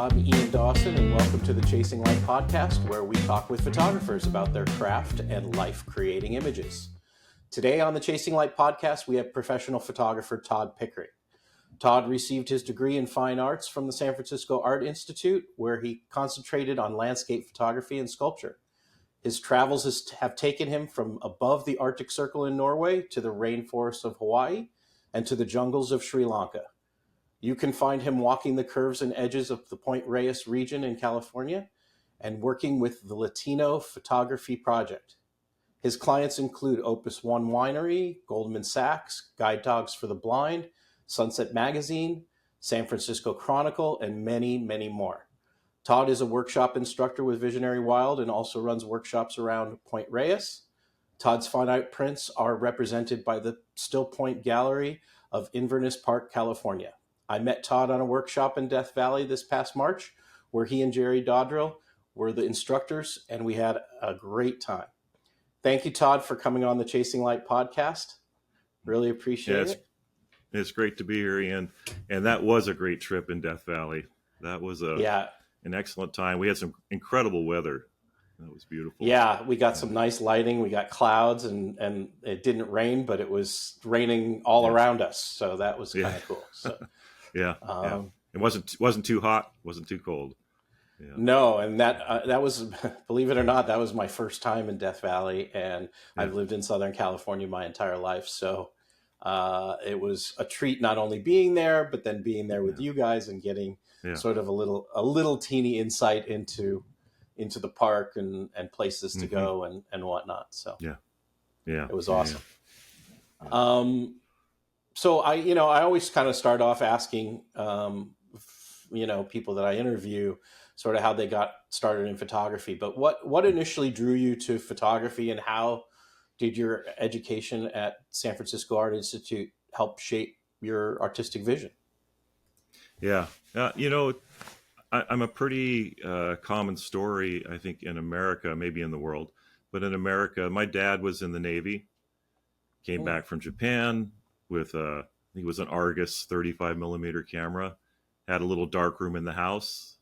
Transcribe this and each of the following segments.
I'm Ian Dawson, and welcome to the Chasing Light podcast, where we talk with photographers about their craft and life creating images. Today on the Chasing Light podcast, we have professional photographer Todd Pickering. Todd received his degree in fine arts from the San Francisco Art Institute, where he concentrated on landscape photography and sculpture. His travels have taken him from above the Arctic Circle in Norway to the rainforests of Hawaii and to the jungles of Sri Lanka. You can find him walking the curves and edges of the Point Reyes region in California and working with the Latino Photography Project. His clients include Opus One winery, Goldman Sachs, Guide Dogs for the Blind, Sunset Magazine, San Francisco Chronicle, and many, many more. Todd is a workshop instructor with Visionary Wild and also runs workshops around Point Reyes. Todd's fine art prints are represented by the Still Point Gallery of Inverness Park, California. I met Todd on a workshop in Death Valley this past March, where he and Jerry Dodrill were the instructors, and we had a great time. Thank you, Todd, for coming on the Chasing Light podcast. Really appreciate it. It's great to be here, Ian. And that was a great trip in Death Valley. That was an excellent time. We had some incredible weather. That was beautiful. Yeah, we got some nice lighting. We got clouds, and it didn't rain, but it was raining all around us. So that was kind of cool. So. Yeah. It wasn't too hot, wasn't too cold. Yeah. No, and that was, believe it or not, that was my first time in Death Valley, and I've lived in Southern California my entire life. So it was a treat not only being there, but then being there with you guys and getting sort of a little teeny insight into the park and places to go and whatnot. So it was awesome. Yeah. So I always kind of start off asking, people that I interview sort of how they got started in photography, but what initially drew you to photography, and how did your education at San Francisco Art Institute help shape your artistic vision? Yeah. I'm a pretty common story, I think, in America, maybe in the world, but in America, my dad was in the Navy, came back from Japan with I think it was an Argus 35 millimeter camera, had a little dark room in the house.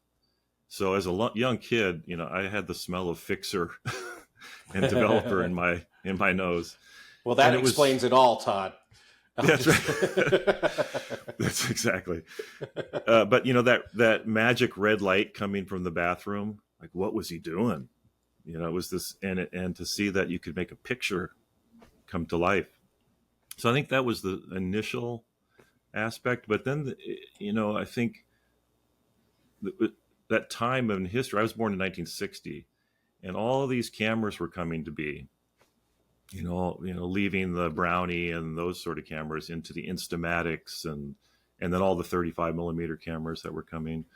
So as a young kid, I had the smell of fixer and developer in my nose. Well, that explains it all, Todd. That's right. That's exactly. But that magic red light coming from the bathroom, like, what was he doing? It was this, and to see that you could make a picture come to life. So I think that was the initial aspect. But then, I think that time in history, I was born in 1960, and all of these cameras were coming to be, leaving the Brownie and those sort of cameras into the Instamatics and then all the 35 millimeter cameras that were coming.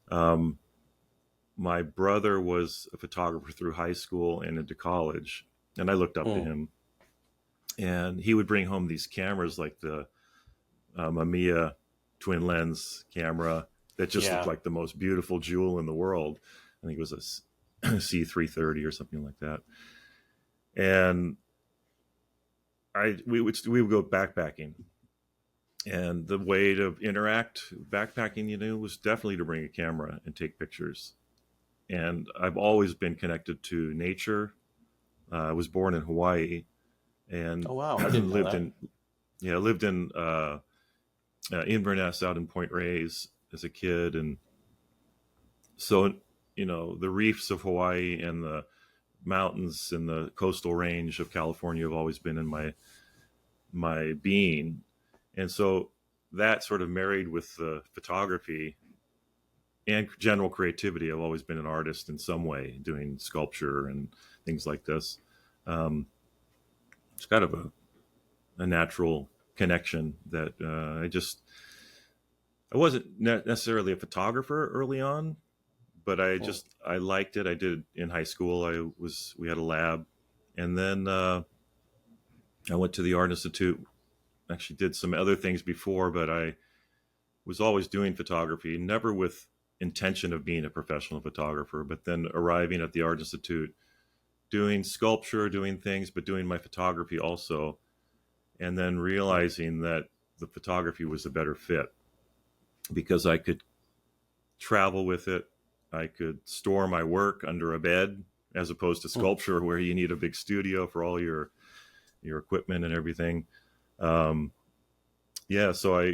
My brother was a photographer through high school and into college, and I looked up to him. And he would bring home these cameras like the Mamiya twin lens camera that just looked like the most beautiful jewel in the world. I think it was a C330 or something like that. And we would go backpacking. And the way to interact backpacking, was definitely to bring a camera and take pictures. And I've always been connected to nature. I was born in Hawaii. And I didn't know that. lived in Inverness out in Point Reyes as a kid, and so the reefs of Hawaii and the mountains and the coastal range of California have always been in my being, and so that sort of married with the photography and general creativity. I've always been an artist in some way, doing sculpture and things like this. It's kind of a natural connection that I wasn't necessarily a photographer early on, but I liked it. I did it in high school. We had a lab, and then I went to the Art Institute. Actually did some other things before, but I was always doing photography, never with intention of being a professional photographer, but then arriving at the Art Institute, doing sculpture, doing things, but doing my photography also. And then realizing that the photography was a better fit because I could travel with it. I could store my work under a bed, as opposed to sculpture, where you need a big studio for all your equipment and everything. Um, yeah, so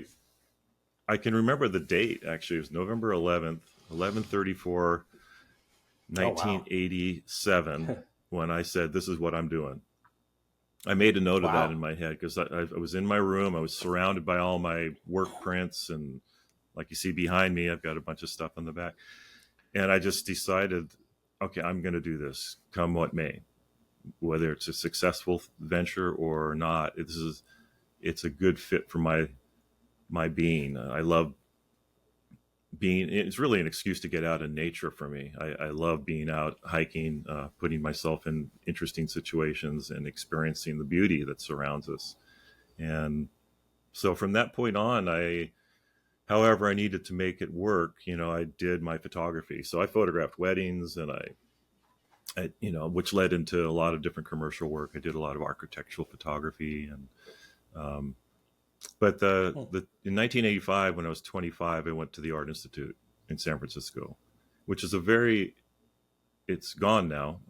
I can remember the date. Actually, it was November 11th, 11/34, Oh, wow. 1987, when I said, "This is what I'm doing." I made a note of that Wow. in my head, because I was in my room. I was surrounded by all my work prints, and like you see behind me, I've got a bunch of stuff on the back. And I just decided, okay, I'm going to do this, come what may, whether it's a successful venture or not. It's a good fit for my being. I love being. It's really an excuse to get out in nature for me. I love being out hiking, putting myself in interesting situations and experiencing the beauty that surrounds us. And so from that point on, however I needed to make it work, I did my photography. So I photographed weddings, and which led into a lot of different commercial work. I did a lot of architectural photography, and but in 1985, when I was 25, I went to the Art Institute in San Francisco, which is it's gone now,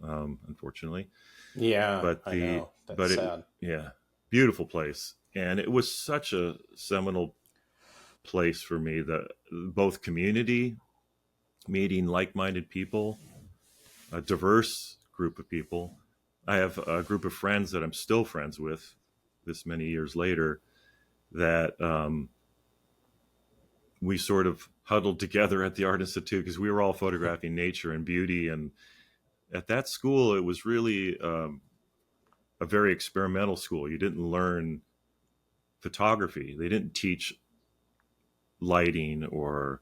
unfortunately. Yeah, But I know. That's sad. yeah, beautiful place, and it was such a seminal place for me. Both community, meeting like-minded people, a diverse group of people. I have a group of friends that I'm still friends with this many years later, that we sort of huddled together at the Art Institute, because we were all photographing nature and beauty. And at that school, it was really a very experimental school. You didn't learn photography. They didn't teach lighting or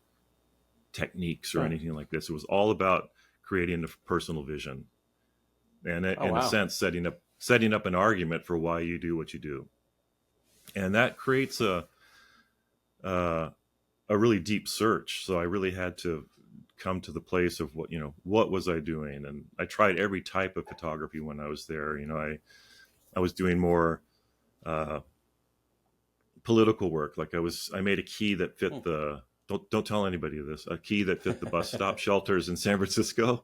techniques or anything like this. It was all about creating a personal vision, and Oh, in a wow. sense, setting up an argument for why you do what you do. And that creates a really deep search. So I really had to come to the place of what was I doing? And I tried every type of photography when I was there. I was doing more political work. Like I made a key that fit don't tell anybody this, a key that fit the bus stop shelters in San Francisco.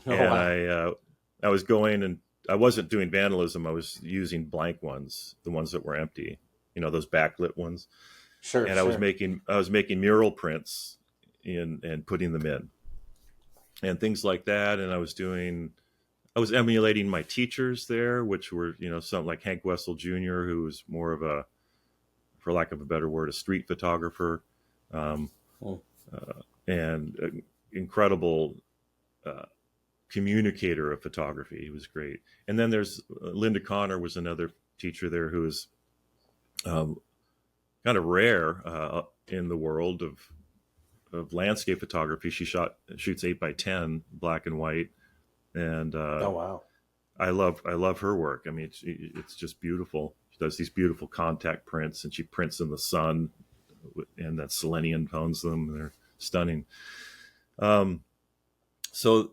Oh, And wow. I was going, and I wasn't doing vandalism. I was using blank ones, the ones that were empty, those backlit ones. Sure, And sure. I was making mural prints and putting them in, and things like that. And I was emulating my teachers there, which were, something like Hank Wessel Jr., who was more of for lack of a better word, a street photographer, um, Mm. and incredible communicator of photography. He was great. And then there's Linda Connor was another teacher there, who was um, kind of rare in the world of landscape photography. She shoots 8x10 black and white, and Oh, wow. I love her work. I mean, it's just beautiful. She does these beautiful contact prints, and she prints in the sun, and that selenium tones them. They're stunning. So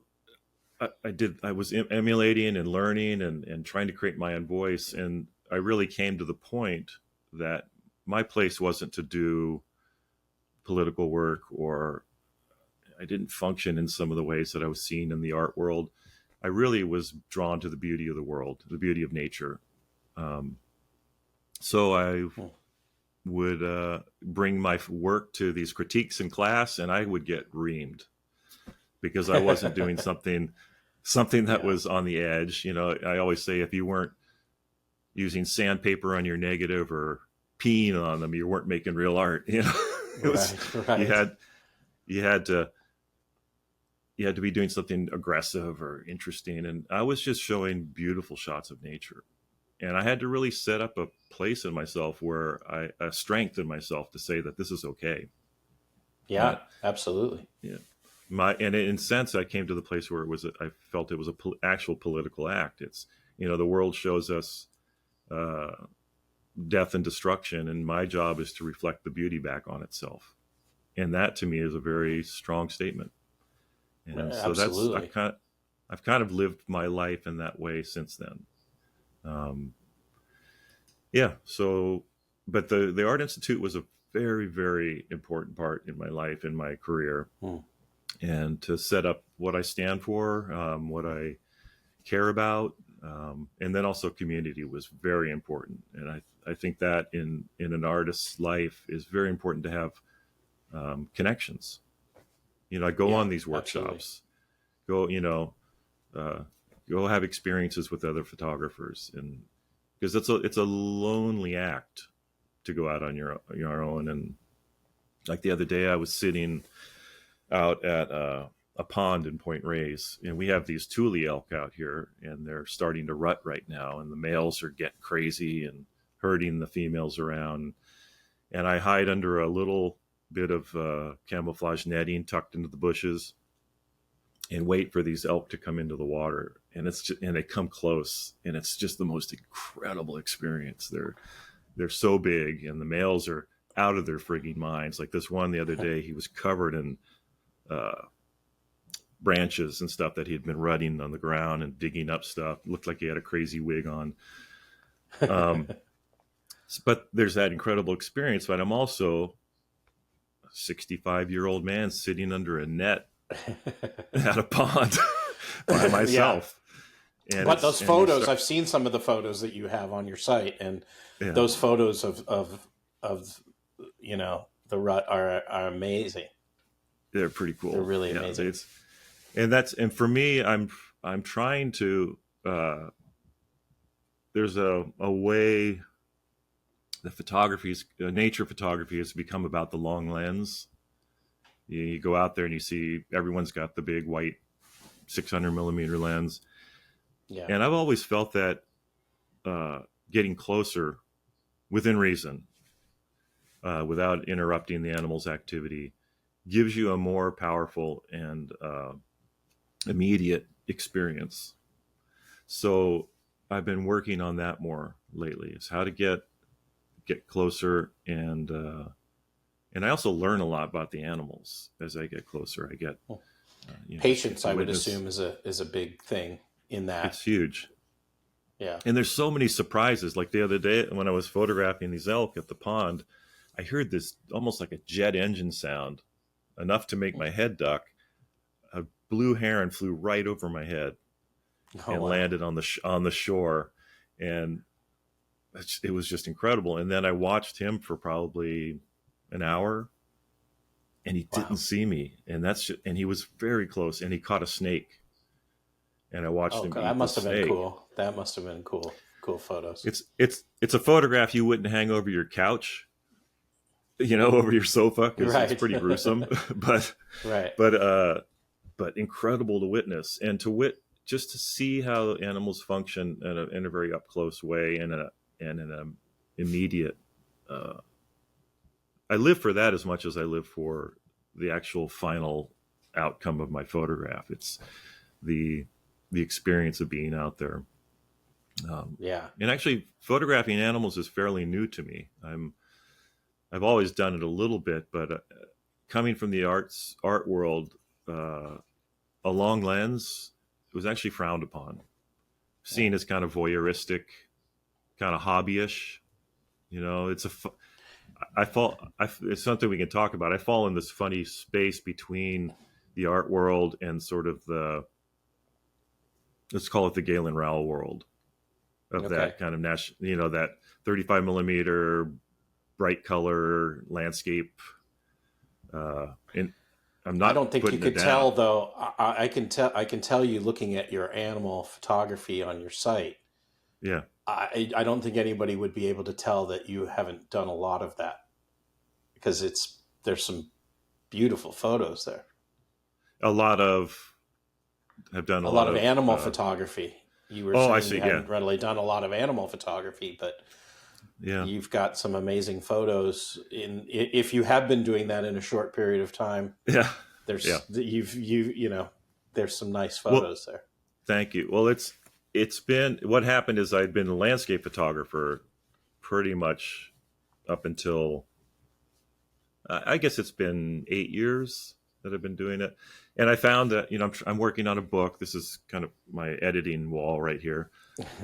I was emulating and learning and trying to create my own voice. And I really came to the point that my place wasn't to do political work, or I didn't function in some of the ways that I was seen in the art world. I really was drawn to the beauty of the world, the beauty of nature. So I would bring my work to these critiques in class, and I would get reamed because I wasn't doing something that was on the edge. I always say, if you weren't using sandpaper on your negative or peeing on them, you weren't making real art. It was, Right. you had to be doing something aggressive or interesting. And I was just showing beautiful shots of nature. And I had to really set up a place in myself where a strength in myself to say that this is okay. Yeah, absolutely. Yeah. And in a sense, I came to the place where I felt it was actual political act. It's, the world shows us death and destruction, and my job is to reflect the beauty back on itself. And that to me is a very strong statement. And so Absolutely. I've kind of lived my life in that way since then. Yeah. So, but the Art Institute was very, very important part in my life, in my career. And to set up what I stand for, what I care about, and then also community was very important. And I think that in an artist's life is very important to have connections. I go on these workshops, absolutely. Go have experiences with other photographers, and because it's a lonely act to go out on your own. And like the other day, I was sitting out at a pond in Point Reyes, and we have these Thule elk out here, and they're starting to rut right now, and the males are getting crazy and herding the females around. And I hide under a little bit of camouflage netting tucked into the bushes and wait for these elk to come into the water. And they come close, and it's just the most incredible experience. They're so big, and the males are out of their frigging minds. Like this one the other day, he was covered in branches and stuff that he had been rutting on the ground and digging up stuff. Looked like he had a crazy wig on. But there's that incredible experience. But I'm also a 65-year-old man sitting under a net at a pond by myself. Yeah. But those photos, I've seen some of the photos that you have on your site, and those photos of the rut are amazing. They're pretty cool. They're really amazing. And for me, I'm trying to. There's a way that nature photography has become about the long lens. You go out there and you see everyone's got the big white 600 millimeter lens. Yeah. And I've always felt that getting closer within reason, without interrupting the animal's activity, gives you a more powerful and immediate experience. So I've been working on that more lately, is how to get closer, and I also learn a lot about the animals as I get closer. I get patience. I would assume is a big thing in that. It's huge. Yeah. And there's so many surprises. Like the other day when I was photographing these elk at the pond, I heard this almost like a jet engine sound, enough to make my head duck. A blue heron flew right over my head and landed on the shore, and it was just incredible. And then I watched him for probably an hour, and he didn't see me, and he was very close, and he caught a snake. And I watched him. That must have been cool. That must have been cool. Cool photos. It's a photograph you wouldn't hang over your couch, over your sofa, because it's pretty gruesome. but incredible to witness, and just to see how animals function in a very up close way, and in an immediate. I live for that as much as I live for the actual final outcome of my photograph. It's the experience of being out there. And actually, photographing animals is fairly new to me. I've always done it a little bit, but coming from the art world, a long lens was actually frowned upon, seen as kind of voyeuristic, kind of hobbyish. It's something we can talk about. I fall in this funny space between the art world and sort of let's call it the Galen Rowell world of that kind of that 35 millimeter bright color landscape. And I don't think you could tell, though. I can tell you, looking at your animal photography on your site. Yeah. I don't think anybody would be able to tell that you haven't done a lot of that, because there's some beautiful photos there. I've done a lot of animal photography. You were saying you haven't really done a lot of animal photography, but you've got some amazing photos. If you have been doing that in a short period of time, there's some nice photos there. Thank you. Well, it's been, what happened is I'd been a landscape photographer pretty much up until, I guess it's been 8 years that I've been doing it. And I found that, I'm working on a book. This is kind of my editing wall right here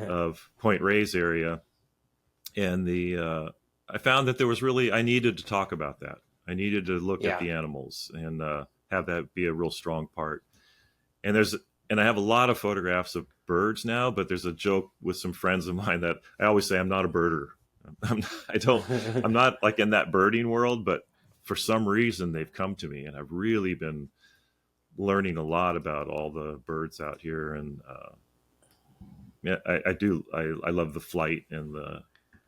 of Point Reyes area. And I found that I needed to talk about that. I needed to look at Yeah. the animals and have that be a real strong part. And I have a lot of photographs of birds now, but there's a joke with some friends of mine that I always say I'm not a birder. I'm not like in that birding world, but for some reason they've come to me, and I've really been learning a lot about all the birds out here. And yeah, I do. I love the flight and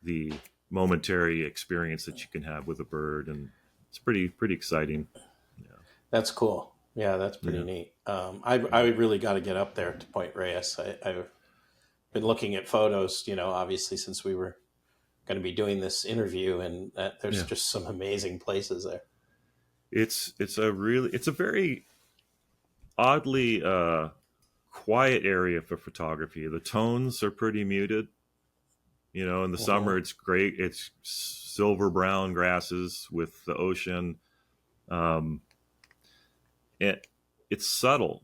the momentary experience that you can have with a bird, and it's pretty exciting. Yeah, That's cool. Yeah, that's pretty yeah, neat. I really got to get up there to Point Reyes. I've been looking at photos, obviously since we were going to be doing this interview, and there's yeah. just some amazing places there. It's a very oddly quiet area for photography. The tones are pretty muted. In the Hmm. summer it's great. It's silver brown grasses with the ocean. Um, it, it's subtle.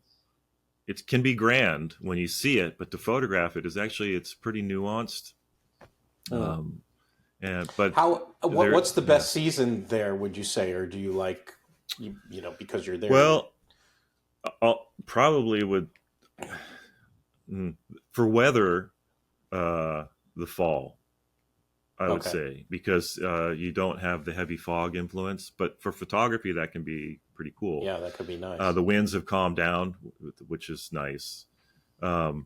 It can be grand when you see it, but to photograph it it's pretty nuanced. Mm. Um, and but What's the yeah. best season there, would you say, or do you like because you're there? Well, I'll probably would for weather uh, the fall. I would Okay. say, because you don't have the heavy fog influence. But for photography, that can be pretty cool. Yeah, that could be nice. The winds have calmed down, which is nice. And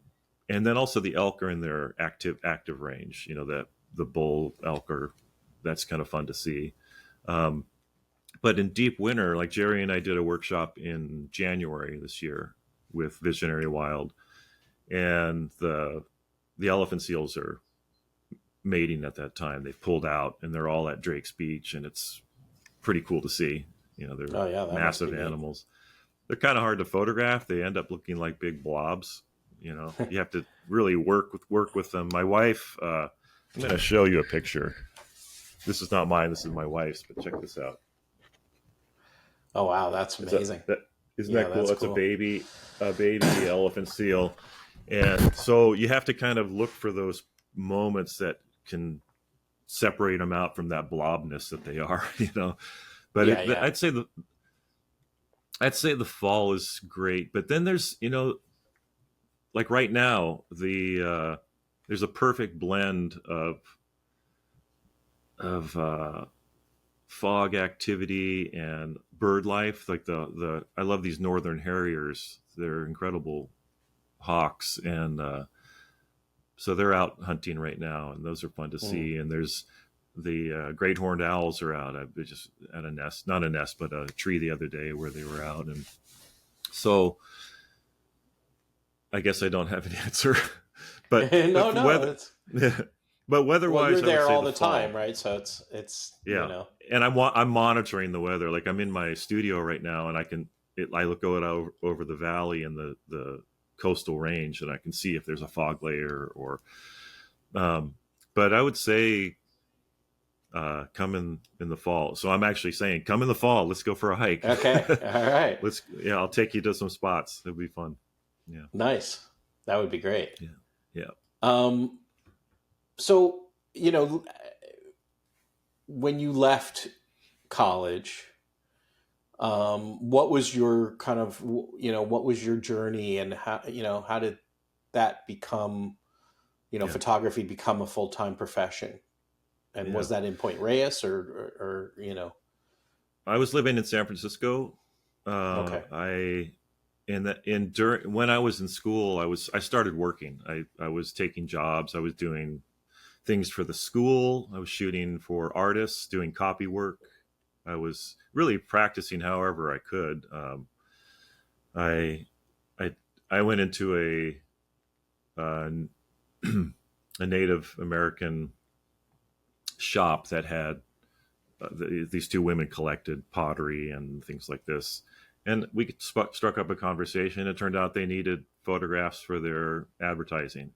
then also the elk are in their active range. That the bull elk that's kind of fun to see. Um, but in deep winter, like Jerry and I did a workshop in January this year with Visionary Wild, and the elephant seals are mating at that time. They've pulled out and they're all at Drake's Beach, and it's pretty cool to see. They're Oh yeah, that must be massive neat. animals. They're kind of hard to photograph. They end up looking like big blobs. You have to really work with them. My wife, I'm going to show you a picture. This is not mine. This is my wife's. But check this out. Oh wow, that's It's a, amazing. that, isn't Yeah, that cool? that's It's cool. a baby elephant seal, and so you have to kind of look for those moments that can separate them out from that blobness that they are. But Yeah, yeah. I'd say the fall is great, but then there's like right now there's a perfect blend of fog activity and bird life. Like the I love these northern harriers. They're incredible hawks, and so they're out hunting right now, and those are fun to Mm. see. And there's the great horned owls are out. I just at a nest, not a nest, but a tree the other day where they were out, and so I guess I don't have an answer, No, for no, weather, it's but well, weather-wise, you're I would there say all the the time, fall. right? So it's Yeah, and I'm monitoring the weather. Like I'm in my studio right now, and I look out over the valley and the coastal range, and I can see if there's a fog layer or. Um, but I would say come in the fall. So I'm actually saying come in the fall. Let's go for a hike. okay. All right. I'll take you to some spots. It'll be fun. Yeah, Nice. That would be great. yeah, yeah, Um, so, when you left college, what was your kind of, what was your journey, and how did that become, yeah, photography become a full-time profession? And yeah. was that in Point Reyes or? I was living in San Francisco. Okay. I in the in during when I was in school, I started working. I was taking jobs. I was doing things for the school. I was shooting for artists, doing copy work. I was really practicing however I could. I I I went into uh, a Native American shop that had these two women collected pottery and things like this. And we struck up a conversation. It turned out they needed photographs for their advertising.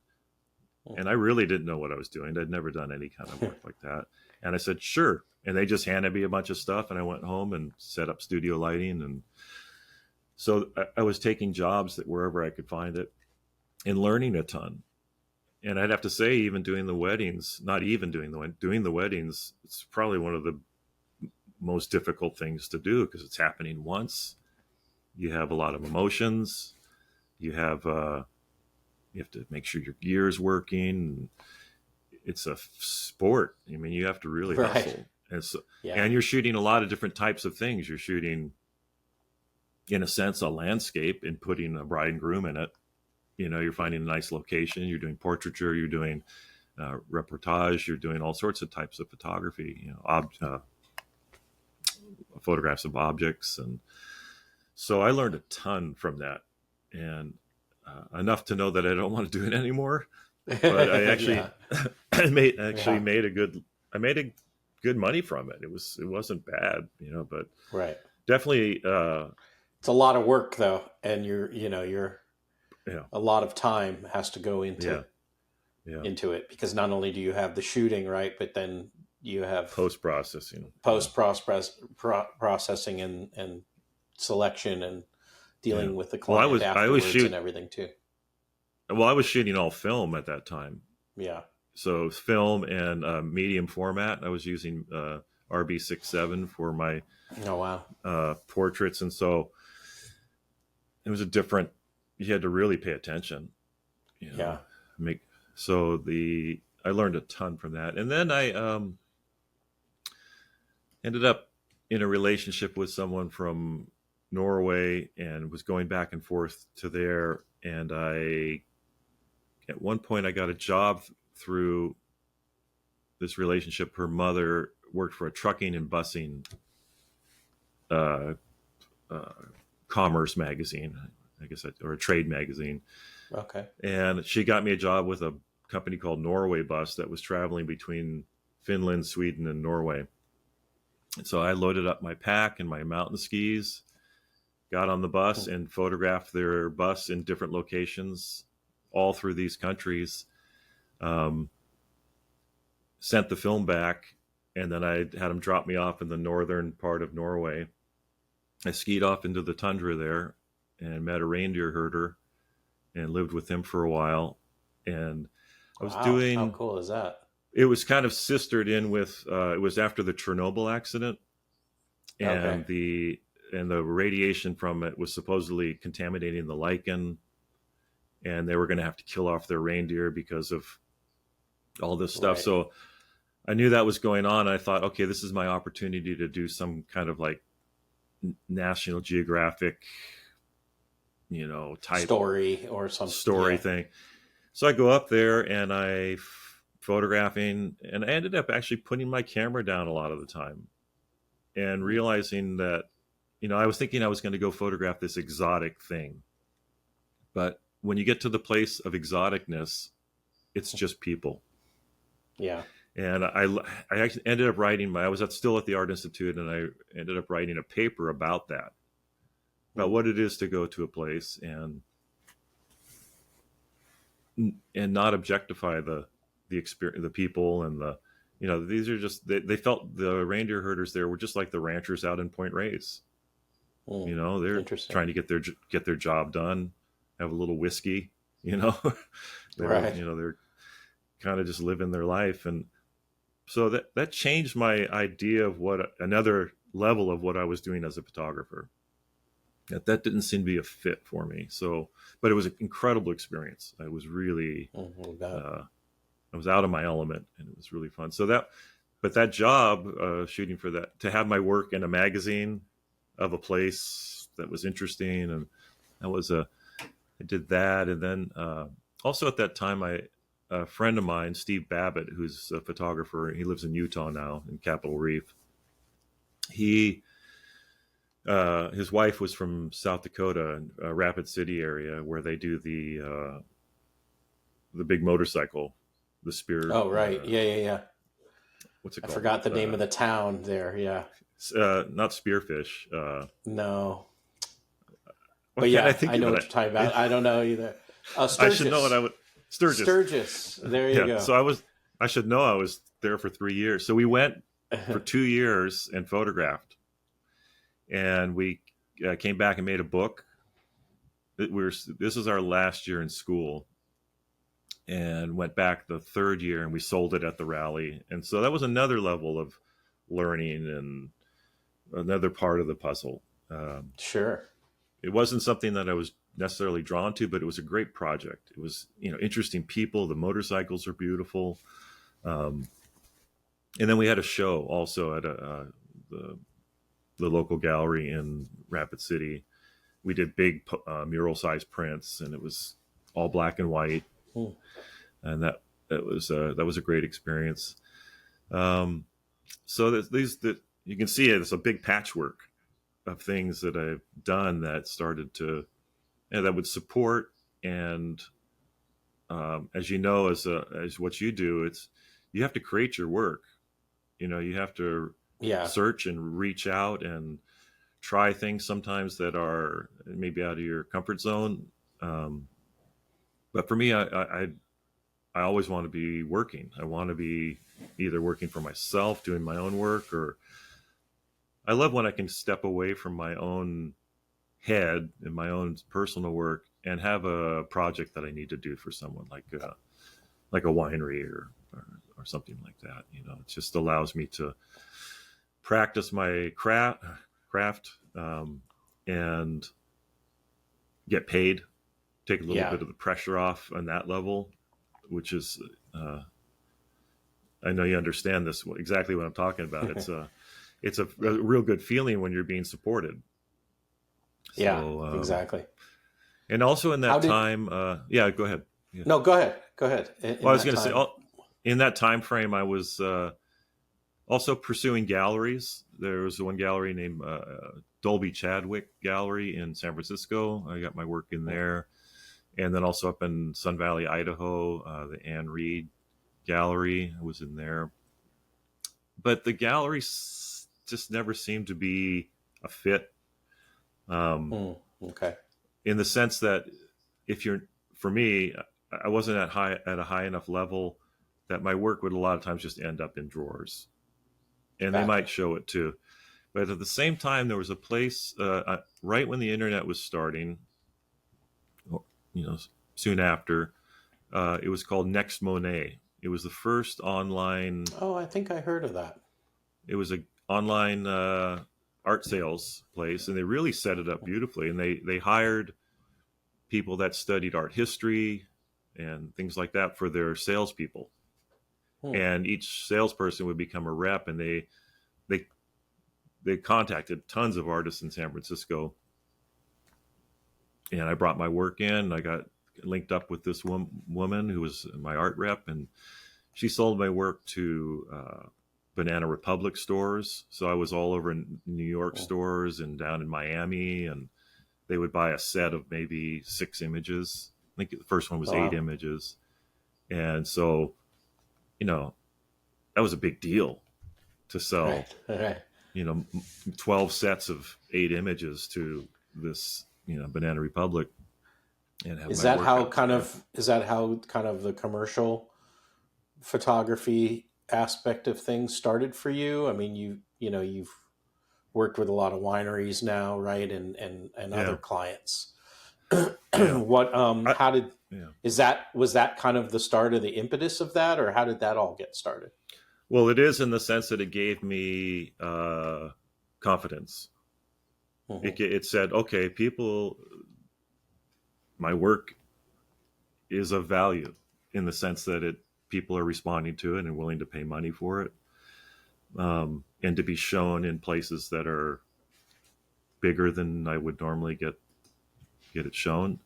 And I really didn't know what I was doing. I'd never done any kind of work like that. And I said, sure. And they just handed me a bunch of stuff. And I went home and set up studio lighting. And so I was taking jobs that wherever I could find it and learning a ton. And I'd have to say, even doing the weddings, not even doing the weddings, it's probably one of the most difficult things to do because it's happening once. You have a lot of emotions. You have to make sure your gear is working. It's a sport. I mean, you have to really hustle. And so, and you're shooting a lot of different types of things. You're shooting, in a sense, a landscape and putting a bride and groom in it. You know, you're finding a nice location. You're doing portraiture. You're doing reportage. You're doing all sorts of types of photography. You know, photographs of objects, and so I learned a ton from that, and enough to know that I don't want to do it anymore. But I actually I made a good money from it. It wasn't bad, you know, but definitely it's a lot of work though, and you're a lot of time has to go into it, because not only do you have the shooting, right, but then you have post-processing and selection and dealing with the client afterwards and everything too. Well, I was shooting all film at that time. Yeah. So film and medium format. I was using RB67 for my portraits, and so it was you had to really pay attention. You know, I learned a ton from that, and then I ended up in a relationship with someone from Norway and was going back and forth to there. And at one point I got a job through this relationship. Her mother worked for a trucking and busing commerce magazine, I guess, or a trade magazine. Okay. And she got me a job with a company called Norway Bus that was traveling between Finland, Sweden, and Norway. And so I loaded up my pack and my mountain skis, got on the bus and photographed their bus in different locations all through these countries, sent the film back, and then I had them drop me off in the northern part of Norway. I skied off into the tundra there and met a reindeer herder and lived with him for a while. And I was doing... How cool is that? It was kind of sistered in with, it was after the Chernobyl accident, and the radiation from it was supposedly contaminating the lichen, and they were going to have to kill off their reindeer because of all this stuff. Right. So I knew that was going on. And I thought, okay, this is my opportunity to do some kind of like National Geographic, you know, type story or some thing. So I go up there and I photographing, and I ended up actually putting my camera down a lot of the time and realizing that, you know, I was thinking I was going to go photograph this exotic thing, but when you get to the place of exoticness, it's just people. Yeah. And I actually ended up writing I was still at the Art Institute, and I ended up writing a paper about that, about what it is to go to a place and not objectify the experience, the people, and the, you know, these are just, they felt the reindeer herders there were just like the ranchers out in Point Reyes. You know, they're trying to get their job done, have a little whiskey, you know, they're kind of just living their life. And so that changed my idea of another level of what I was doing as a photographer. That didn't seem to be a fit for me. So, but it was an incredible experience. I was really, I was out of my element, and it was really fun. So that job, shooting for that, to have my work in a magazine of a place that was interesting, and I did that. And then also at that time, a friend of mine, Steve Babbitt, who's a photographer, he lives in Utah now, in Capitol Reef. His wife was from South Dakota, Rapid City area, where they do the big motorcycle, the Spear. Oh, right. Yeah. What's it called? I forgot the name of the town there. Yeah. Not Spearfish. No. But yeah, I know what you're talking about. I don't know either. Sturgis. I should know what I would. Sturgis. There you go. So I should know I was there for 3 years. So we went for 2 years and photographed. And we came back and made a book. This was our last year in school. and went back the third year, and we sold it at the rally. And so that was another level of learning and another part of the puzzle. Sure. It wasn't something that I was necessarily drawn to, but it was a great project. It was, interesting people. The motorcycles are beautiful. And then we had a show also at the local gallery in Rapid City. We did big mural size prints, and it was all black and white. And that was a great experience. So that you can see it's a big patchwork of things that I've done that started to, that would support. And as you know, as what you do, you have to create your work. You have to search and reach out and try things sometimes that are maybe out of your comfort zone. But for me, I always want to be working. I want to be either working for myself, doing my own work, or I love when I can step away from my own head and my own personal work and have a project that I need to do for someone, like a winery or something like that. It just allows me to practice my craft and get paid, take a little bit of the pressure off on that level, which is, I know you understand this, exactly what I'm talking about. It's a real good feeling when you're being supported. So, exactly. And also in that time, go ahead. Yeah. No, go ahead. Well, I was going to say, in that time frame, I was also pursuing galleries. There was one gallery named Dolby Chadwick Gallery in San Francisco. I got my work in there. And then also up in Sun Valley, Idaho, the Anne Reed Gallery was in there. But the galleries just never seemed to be a fit. Okay. In the sense that for me, I wasn't at a high enough level that my work would a lot of times just end up in drawers, and they might show it too. But at the same time, there was a place right when the internet was starting, soon after, it was called Next Monet. It was the first online. Oh, I think I heard of that. It was an online art sales place, and they really set it up beautifully. And they hired people that studied art history and things like that for their salespeople. And each salesperson would become a rep, and they contacted tons of artists in San Francisco. And I brought my work in. I got linked up with this woman who was my art rep, and she sold my work to Banana Republic stores. So I was all over in New York stores and down in Miami, and they would buy a set of maybe 6 images. I think the first one was 8 images. And so, that was a big deal to sell, 12 sets of 8 images to this, Banana Republic. And have is that how kind of the commercial photography aspect of things started for you? I mean, you've worked with a lot of wineries now, right? And other clients. Was that kind of the start of the impetus of that, or how did that all get started? Well, it is in the sense that it gave me confidence. It said, okay, my work is of value in the sense that people are responding to it and willing to pay money for it, and to be shown in places that are bigger than I would normally get it shown.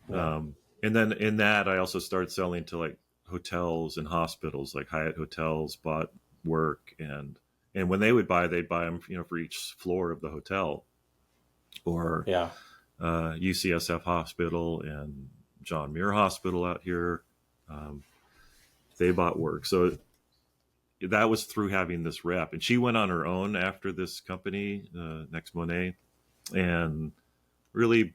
And then in that, I also started selling to like hotels and hospitals, like Hyatt Hotels bought work, and when they would buy, they'd buy them, for each floor of the hotel, or UCSF Hospital and John Muir Hospital out here. They bought work. So that was through having this rep. And she went on her own after this company, Next Monet, and really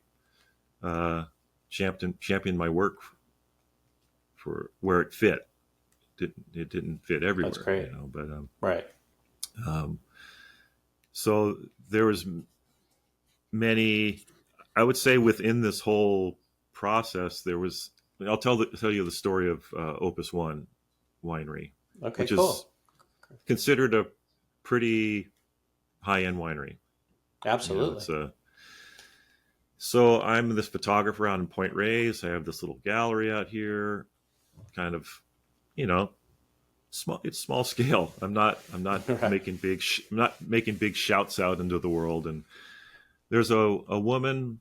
championed my work for where it fit. It didn't fit everywhere. That's great. But right. So there was many, I would say within this whole process, there was I'll tell you the story of Opus One winery, Okay, which is cool. considered a pretty high-end winery. Absolutely. It's a so I'm this photographer out in Point Reyes. I have this little gallery out here, kind of, you know, small. It's small scale. I'm not Right. I'm not making big shouts out into the world. And there's a woman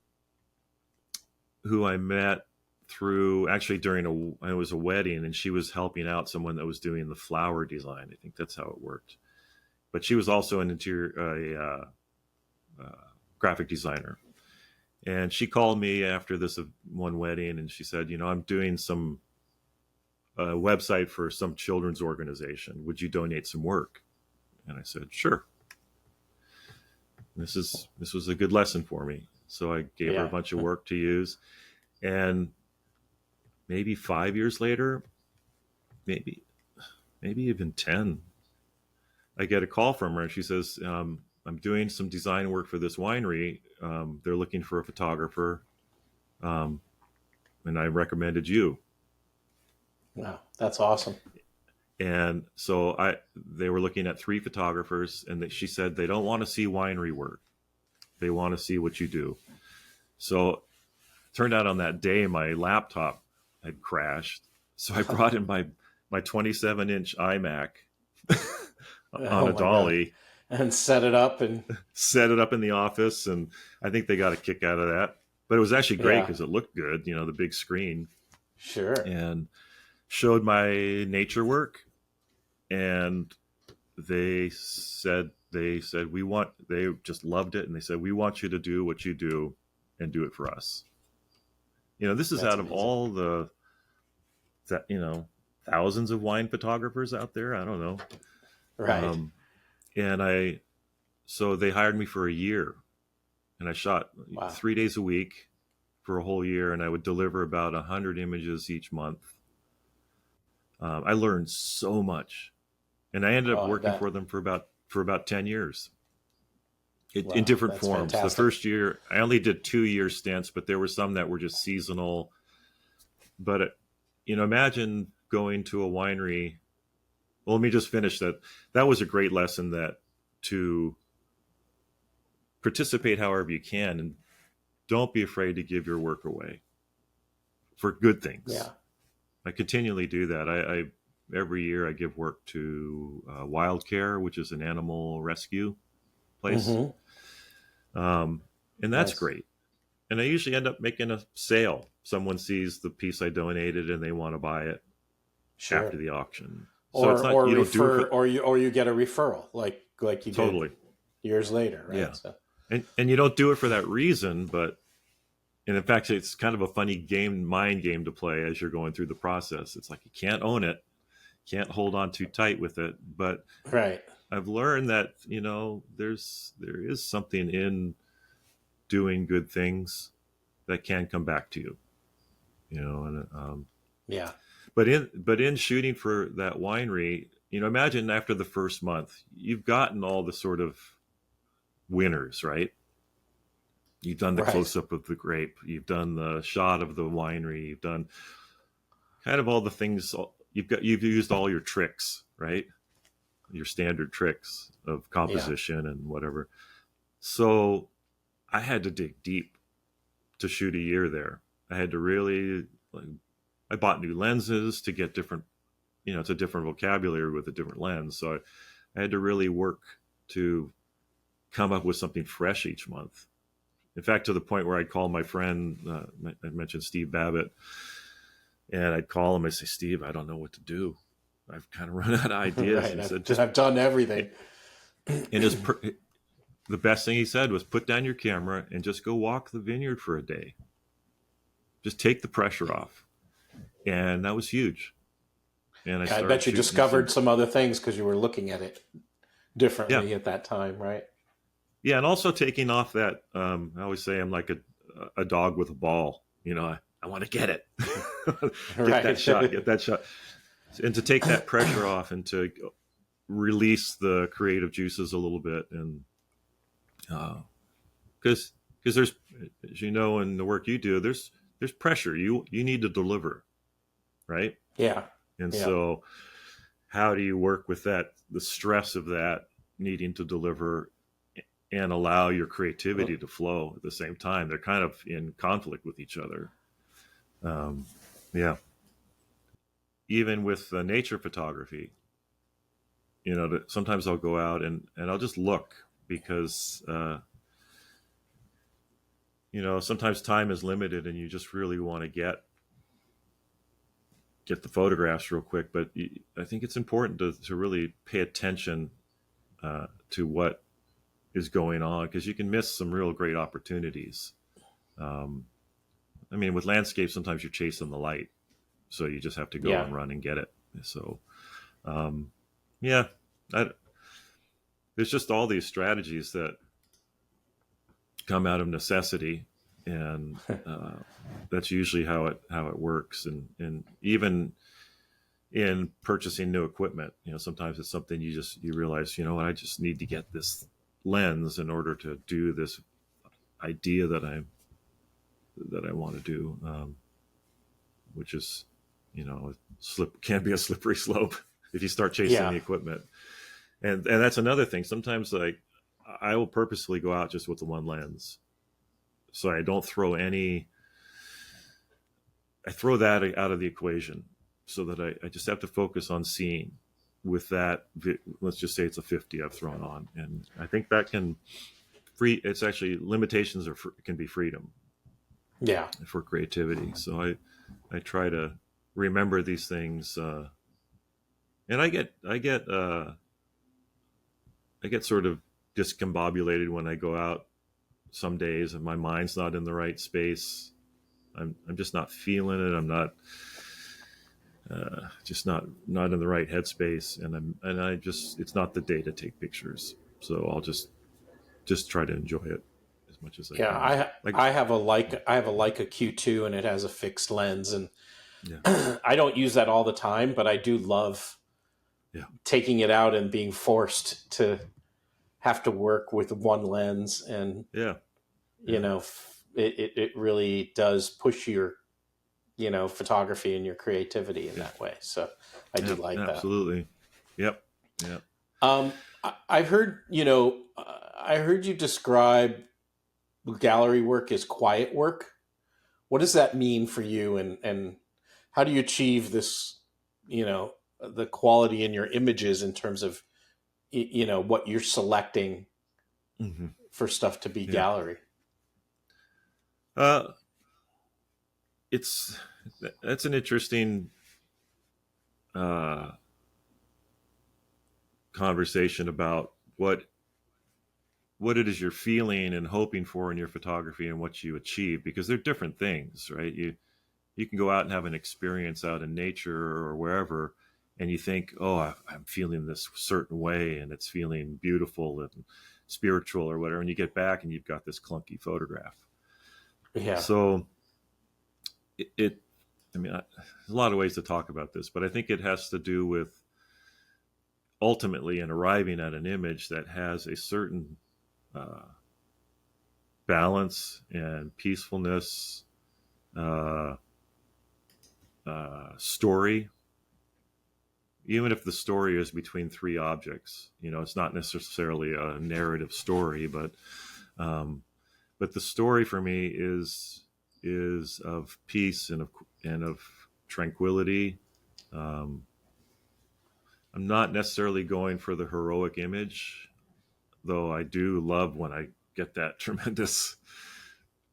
who I met through actually it was a wedding, and she was helping out someone that was doing the flower design. I think that's how it worked. But she was also an graphic designer. And she called me after this one wedding, and she said, I'm doing some website for some children's organization. Would you donate some work? And I said, sure. This was a good lesson for me. So I gave her a bunch of work to use, and maybe 5 years later, maybe even 10, I get a call from her, and she says, I'm doing some design work for this winery. They're looking for a photographer, and I recommended you. Wow, that's awesome. And so they were looking at 3 photographers, and she said they don't want to see winery work. They want to see what you do. So it turned out on that day, my laptop had crashed. So I brought in my 27-inch iMac on a dolly. God. And set it up in the office. And I think they got a kick out of that. But it was actually great because it looked good, the big screen. Sure. And showed my nature work. And they just loved it. And they said, we want you to do what you do and do it for us. This is out of all the thousands of wine photographers out there. I don't know. Right. So they hired me for a year, and I shot 3 days a week for a whole year, and I would deliver about 100 images each month. I learned so much, and I ended up working for them for about 10 years in different forms. Fantastic. The first year, I only did 2-year stints, but there were some that were just seasonal. But, imagine going to a winery. Well, let me just finish that. That was a great lesson, that to participate however you can, and don't be afraid to give your work away for good things. Yeah. I continually do that. I every year I give work to Wild Care, which is an animal rescue place. Mm-hmm. And that's great. And I usually end up making a sale. Someone sees the piece I donated and they want to buy it after the auction. So it's not, or you get a referral like you did years later, right? Yeah. So. And you don't do it for that reason, but in fact, it's kind of a funny mind game to play as you're going through the process. It's like you can't own it, can't hold on too tight with it. But I've learned that there is something in doing good things that can come back to you. But in shooting for that winery, imagine after the first month, you've gotten all the sort of winners, right? You've done the close-up of the grape. You've done the shot of the winery. You've done kind of all the things. You've used all your tricks, right? Your standard tricks of composition and whatever. So I had to dig deep to shoot a year there. I had to really, I bought new lenses to get different, it's a different vocabulary with a different lens. So I had to really work to come up with something fresh each month. In fact, to the point where I'd call my friend, I mentioned Steve Babbitt, and I'd call him and say, Steve, I don't know what to do. I've kind of run out of ideas. Right. He said, I've done everything. And the best thing he said was, put down your camera and just go walk the vineyard for a day. Just take the pressure off. And that was huge. And I bet you discovered some other things because you were looking at it differently at that time, right? Yeah, and also taking off that, I always say I'm like a dog with a ball. I want to get it. Get that shot. And to take that pressure off and to release the creative juices a little bit. And because there's, as in the work you do, there's pressure. You need to deliver. right? Yeah. And Yeah. so how do you work with that, the stress of that needing to deliver and allow your creativity to flow at the same time? They're kind of in conflict with each other. Yeah. Even with nature photography, sometimes I'll go out and I'll just look because, sometimes time is limited and you just really want to get the photographs real quick. But I think it's important to really pay attention to what is going on, because you can miss some real great opportunities. I mean, with landscape, sometimes you're chasing the light, so you just have to go Yeah. and run and get it. So, yeah, there's just all these strategies that come out of necessity, and that's usually how it works. And even in purchasing new equipment, sometimes it's something you realize, I just need to get this lens in order to do this idea that I want to do, which is, can be a slippery slope if you start chasing Yeah. the equipment. And that's another thing. Sometimes, like, I will purposefully go out just with the one lens, so I don't throw any. I throw that out of the equation, so that I just have to focus on seeing with that. Let's just say it's a 50 I've thrown on, and I think that can it's actually limitations can be freedom. Yeah. For creativity. So I try to remember these things, and I get sort of discombobulated when I go out some days and my mind's not in the right space. I'm just not feeling it. I'm not just not in the right headspace, and I just, it's not the day to take pictures. So I'll just try to enjoy it as much as I Yeah. can. Like, I have a Leica Q2, and it has a fixed lens, and yeah, I don't use that all the time, but I do love yeah, taking it out and being forced to have to work with one lens. And yeah, you yeah, know it really does push your photography and your creativity in yeah, that way. So I do yeah, like that. absolutely. Yep, yep. I've heard I heard you describe gallery work as quiet work. What does that mean for you, and how do you achieve this, the quality in your images in terms of what you're selecting Mm-hmm. for stuff to be Yeah. gallery? Uh, it's that's an interesting uh, conversation about what it is you're feeling and hoping for in your photography and what you achieve, because they're different things, right? You can go out and have an experience out in nature or wherever, and you think, oh, I'm feeling this certain way, and it's feeling beautiful and spiritual or whatever, and you get back and you've got this clunky photograph. Yeah. So it I mean, there's a lot of ways to talk about this, but I think it has to do with ultimately in arriving at an image that has a certain uh, balance and peacefulness, uh, story. Even if the story is between three objects, it's not necessarily a narrative story, um, but the story for me is of peace and of tranquility. Um, I'm not necessarily going for the heroic image, though I do love when I get that tremendous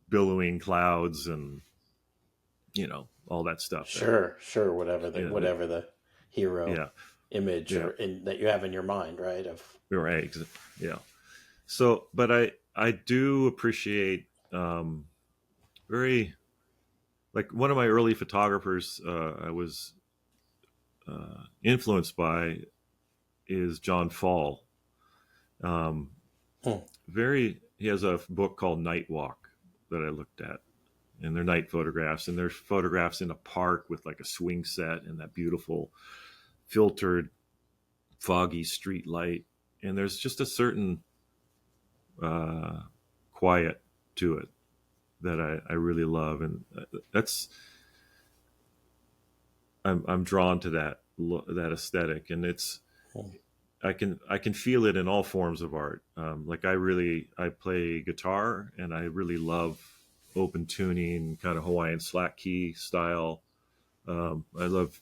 billowing clouds and all that stuff. Sure. Whatever Yeah, the hero yeah, image yeah, that you have in your mind, right? Of right, yeah. So, but I do appreciate very, like, one of my early photographers I was influenced by is John Fall. Um, Hmm. he has a book called Night Walk that I looked at, and they're night photographs, and they're photographs in a park with like a swing set and that beautiful filtered foggy street light, and there's just a certain uh, quiet to it that I really love, and that's I'm drawn to that aesthetic, and it's I can feel it in all forms of art. Like I play guitar, and I really love open tuning, kind of Hawaiian slack key style. I love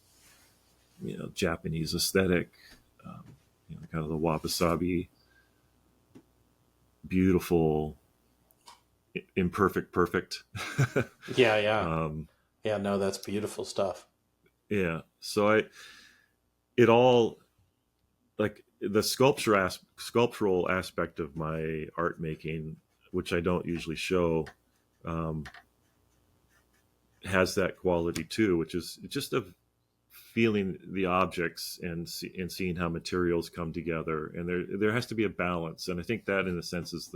Japanese aesthetic, kind of the wabi-sabi, beautiful, imperfect, perfect. Yeah, yeah. um, Yeah, no, that's beautiful stuff. yeah. So it all, like the sculptural aspect of my art making, which I don't usually show, um, has that quality too, which is just of feeling the objects and seeing how materials come together, and there has to be a balance, and I think that in a sense is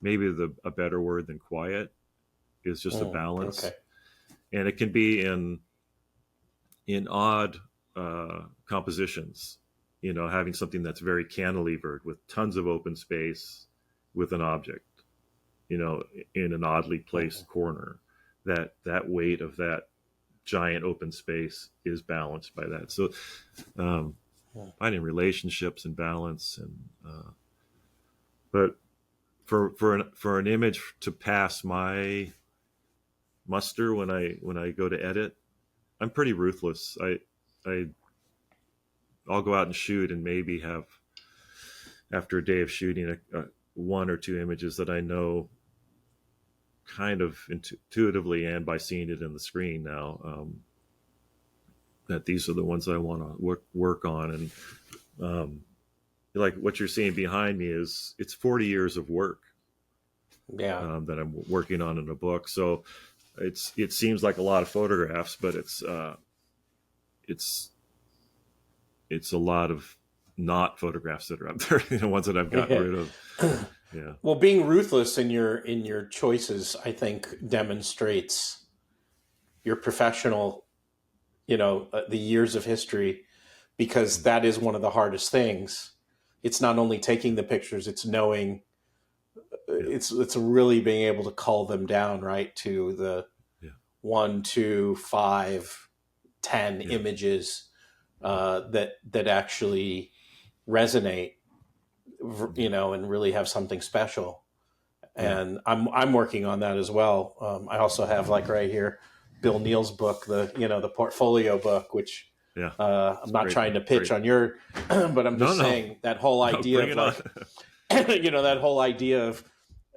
maybe a better word than quiet, is just a balance. Okay. And it can be in odd compositions, having something that's very cantilevered with tons of open space with an object, in an oddly placed corner. That weight of that giant open space is balanced by that. So finding relationships and balance, and but for an image to pass my muster when I go to edit, I'm pretty ruthless. I'll go out and shoot, and maybe have, after a day of shooting, one or two images that I know kind of intuitively, and by seeing it in the screen now, that these are the ones I want to work on. And like what you're seeing behind me it's 40 years of work, that I'm working on in a book. So it seems like a lot of photographs, but it's a lot of not photographs that are up there, ones that I've gotten rid of. Yeah. Well, being ruthless in your choices, I think, demonstrates your professional, the years of history, because that is one of the hardest things. It's not only taking the pictures, it's knowing, it's really being able to cull them down, right, to the 1, 2, 5, 10 images that actually resonate, and really have something special. And I'm working on that as well. I also have, like right here, Bill Neal's book, the portfolio book, which I'm not trying to pitch on your, but I'm just saying that whole idea of like, that whole idea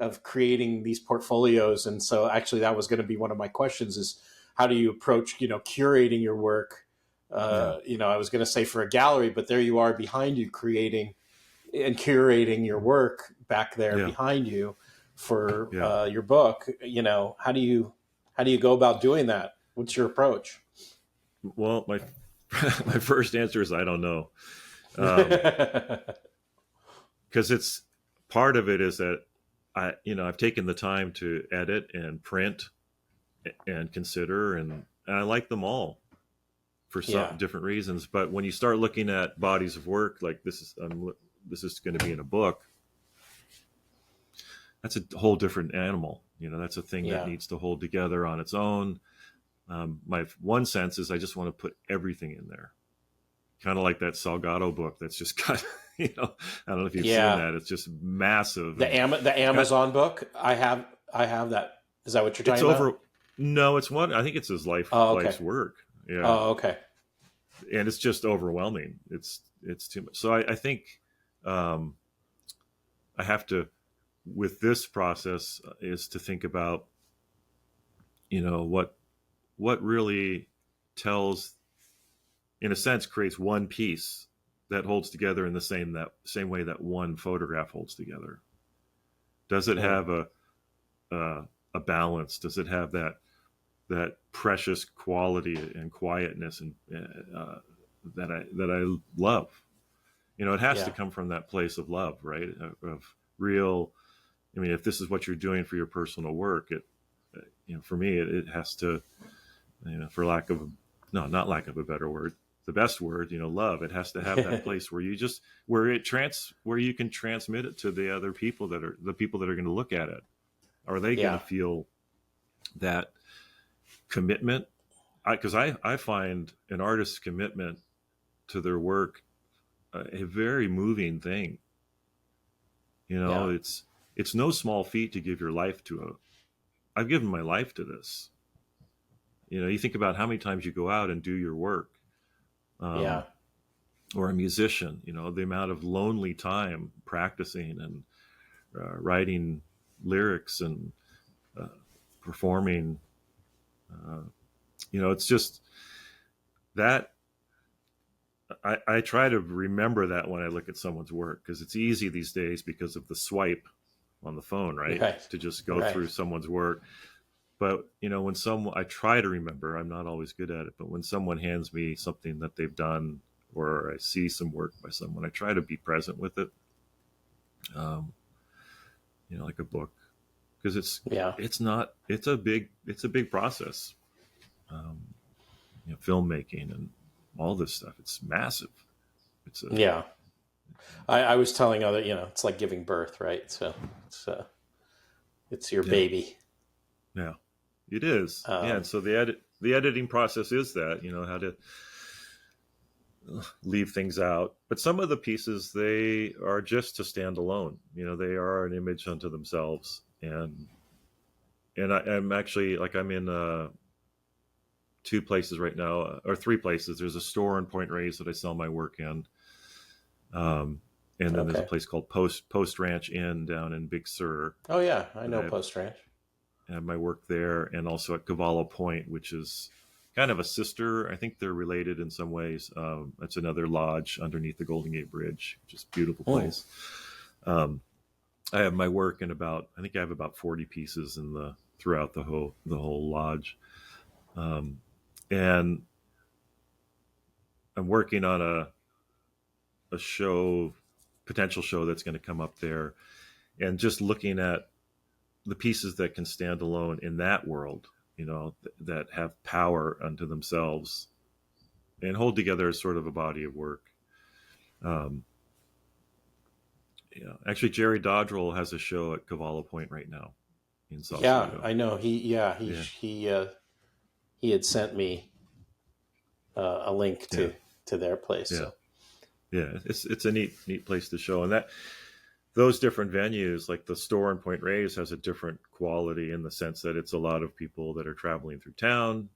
of creating these portfolios. And so actually that was going to be one of my questions, is how do you approach, curating your work? I was going to say for a gallery, but there you are behind you, creating and curating your work back there behind you for your book. How do you go about doing that? What's your approach? Well, my first answer is I don't know, because it's part of it is that I've taken the time to edit and print and consider, and I like them all for some different reasons. But when you start looking at bodies of work like this is going to be in a book, that's a whole different animal. That's a thing that needs to hold together on its own. My one sense is I just want to put everything in there, kind of like that Salgado book that's just got, I don't know if you've seen that. It's just massive. The Amazon book. I have that. Is that what you're talking about? No, it's one. I think it's his life's work. Yeah. Oh, okay. And it's just overwhelming. It's too much. So I think I have to, with this process, is to think about, what really tells, in a sense, creates one piece that holds together in the same way that one photograph holds together. Does it have a balance? Does it have that precious quality and quietness and that I love? It has to come from that place of love, right? Of real. I mean, if this is what you're doing for your personal work, for me, it has to, for lack of a better word, the best word, love. It has to have that place where where you can transmit it to the other people that are going to look at it. Are they going to feel that commitment? because I find an artist's commitment to their work a very moving thing. You know, Yeah. it's no small feat to give your life to I've given my life to this. You know, you think about how many times you go out and do your work, Yeah. um, or a musician, you know, the amount of lonely time practicing and writing lyrics and uh, performing. Uh, you know, it's just that I try to remember that when I look at someone's work, because it's easy these days because of the swipe on the phone, right? Right. To just go Right. through someone's work. But, you know, when someone, I try to remember, I'm not always good at it, but when someone hands me something that they've done or I see some work by someone, I try to be present with it. Um, you know, like a book, because Yeah. it's a big process. Um, you know, filmmaking and all this stuff. It's massive. It's a, Yeah. I was telling other, it's like giving birth, right? So it's your yeah, baby. yeah, it is. Yeah. And Um, so the editing process is that, you know, how to leave things out. But some of the pieces, they are just to stand alone. You know, they are an image unto themselves. And I'm actually like, I'm in two places right now, or three places. There's a store in Point Reyes that I sell my work in. Um, and then there's a okay. place called Post Ranch Inn down in Big Sur Oh yeah, I that know Post Ranch. I have my work there, and also at Cavallo Point, which is kind of a sister. I think they're related in some ways. That's another lodge underneath the Golden Gate Bridge, which is a beautiful Hmm. place. Um, I have my work in I think I have about 40 pieces throughout the whole lodge. Um, and I'm working on a show, potential show that's going to come up there, and just looking at the pieces that can stand alone in that world, you know, that have power unto themselves and hold together as sort of a body of work. Um, yeah, actually, Jerry Dodrell has a show at Cavallo Point right now in Yeah, Sausalito. I know. Yeah, He had sent me a link yeah, to their place. yeah, So yeah. It's a neat place to show, and that those different venues, like the store in Point Reyes, has a different quality in the sense that it's a lot of people that are traveling through town,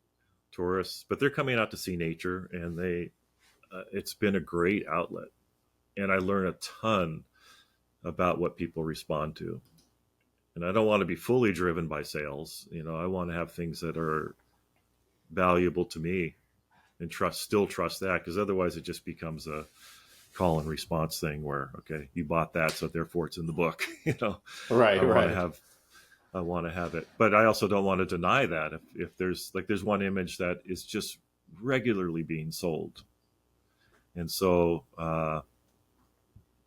tourists, but they're coming out to see nature, and it's been a great outlet, and I learn a ton about what people respond to. And I don't want to be fully driven by sales. You know, I want to have things that are valuable to me and still trust that, because otherwise it just becomes a call and response thing where, okay, you bought that, so therefore it's in the book. You know, I right, want to right. have I want to have it, but I also don't want to deny that if there's one image that is just regularly being sold, and so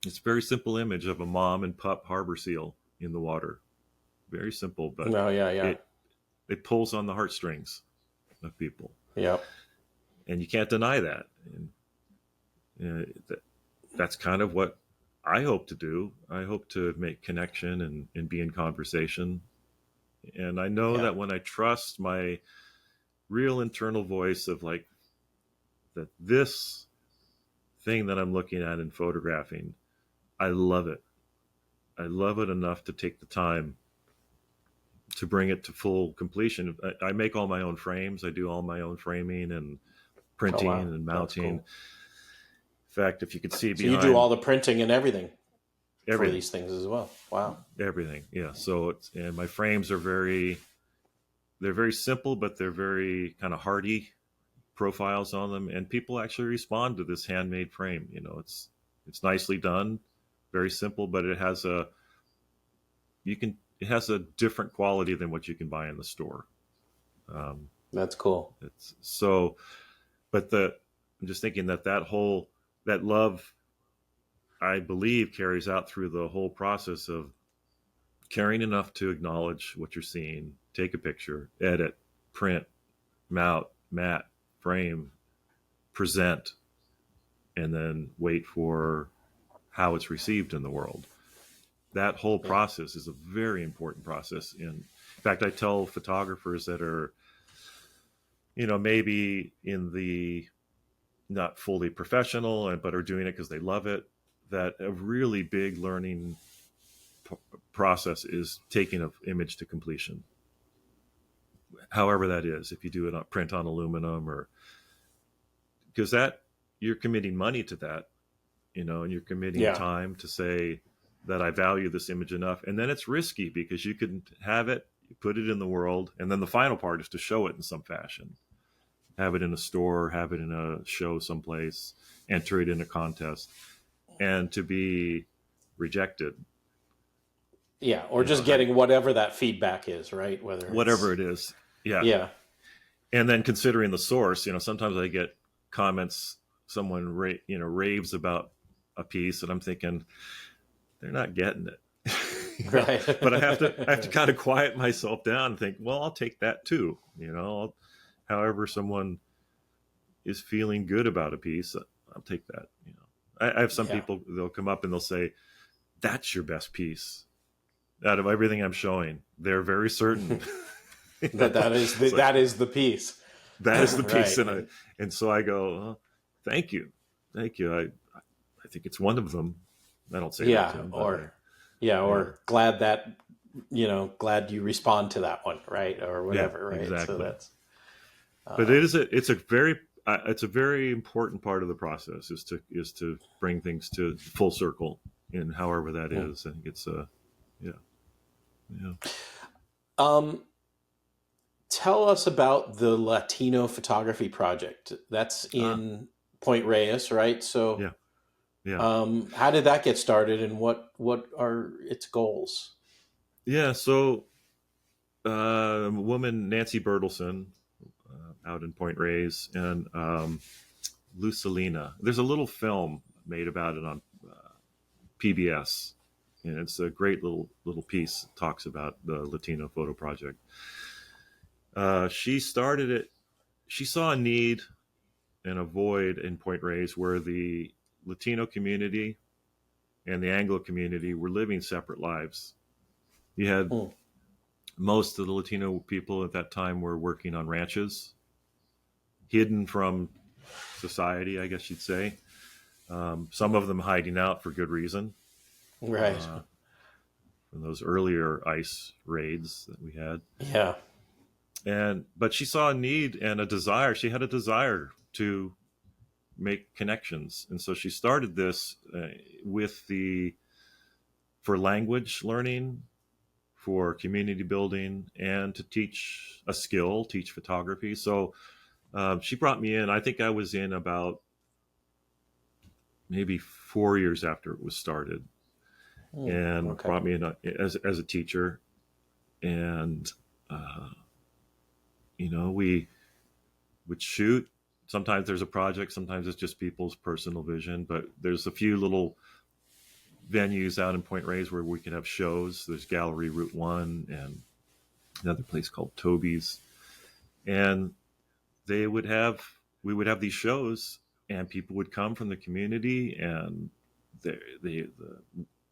it's a very simple image of a mom and pup harbor seal in the water. Very simple, but No, yeah, yeah, it it pulls on the heartstrings of people, yeah, and you can't deny that. And that's kind of what I hope to do. I hope to make connection and be in conversation. And I know yeah, that when I trust my real internal voice of like that this thing that I'm looking at and photographing, I love it. I love it enough to take the time to bring it to full completion. I make all my own frames. I do all my own framing and oh printing wow, and that's mounting. In cool. fact, if you could see So you do behind all the printing and everything for everything, these things as well. Wow. everything, yeah. So and my frames are they're very simple, but they're very kind of hardy profiles on them, and people actually respond to this handmade frame. You know, it's nicely done, very simple, but it has a different quality than what you can buy in the store. Um, That's cool. it's so, but I'm just thinking that love, I believe, carries out through the whole process of caring enough to acknowledge what you're seeing, take a picture, edit, print, mount, mat, frame, present, and then wait for how it's received in the world. That whole Yeah, process is a very important process. In fact, I tell photographers that are maybe in the not fully professional, but are doing it because they love it, that a really big learning process is taking an image to completion. However that is, if you do it on print on aluminum, or because that you're committing money to that, and you're committing Yeah. time to say that I value this image enough. And then it's risky because you can have it, you put it in the world, and then the final part is to show it in some fashion. Have it in a store, have it in a show someplace, enter it in a contest, and to be rejected. Yeah. Or just getting whatever that feedback is, right? Whatever it is. Yeah. Yeah. And then considering the source, sometimes I get comments, someone raves about a piece, and I'm thinking they're not getting it. Right. But I have to kind of quiet myself down and think, well, I'll take that too. However someone is feeling good about a piece, I'll take that. I have some people, they'll come up and they'll say, that's your best piece out of everything I'm showing. They're very certain that is the piece. That is the piece. Right. And so I go, oh, thank you. I think it's one of them. I don't say that to them. Or glad that, glad you respond to that one, right? Or whatever, right? Exactly. So that's, but it's a very important part of the process is to bring things to full circle, in however that is. I think it's tell us about the Latino Photography Project. That's in Point Reyes, right? So how did that get started, and what are its goals? Yeah, so a woman, Nancy Bertelson, out in Point Reyes, and Lucelina. There's a little film made about it on PBS, and it's a great little piece that talks about the Latino Photo Project. She started it. She saw a need and a void in Point Reyes where the Latino community and the Anglo community were living separate lives. You had most of the Latino people at that time were working on ranches, hidden from society, I guess you'd say. Some of them hiding out for good reason. Right. From those earlier ICE raids that we had. Yeah. But she saw a need and a desire. She had a desire to make connections. And so she started this for language learning, for community building, and to teach a skill, teach photography. So she brought me in. I think I was in about maybe 4 years after it was started, and brought me in as a teacher. And, we would shoot. Sometimes there's a project, sometimes it's just people's personal vision, but there's a few little venues out in Point Reyes where we could have shows. There's Gallery Route 1 and another place called Toby's. And we would have these shows, and people would come from the community, and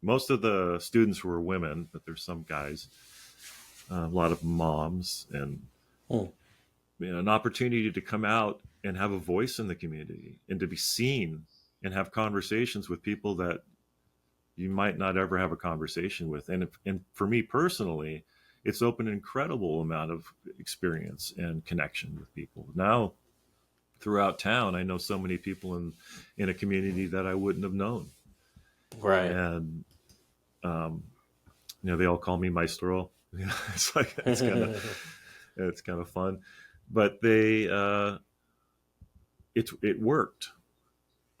most of the students were women, but there's some guys, a lot of moms, and an opportunity to come out and have a voice in the community and to be seen and have conversations with people that you might not ever have a conversation with. And for me personally, it's opened an incredible amount of experience and connection with people. Now, throughout town, I know so many people in a community that I wouldn't have known. Right. And, they all call me Maestro. It's like, it's kind of fun. But it worked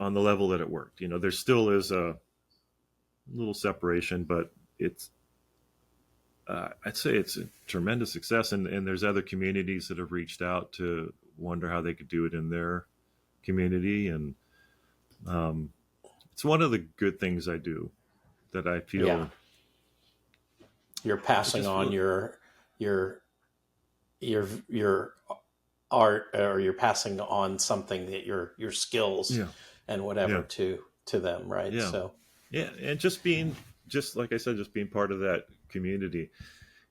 on the level that it worked. There still is a little separation, but I'd say it's a tremendous success. And there's other communities that have reached out to wonder how they could do it in their community. And it's one of the good things I do, that I feel you're passing on your art, or you're passing on something that your skills and whatever to them, right? So and just like I said, just being part of that community.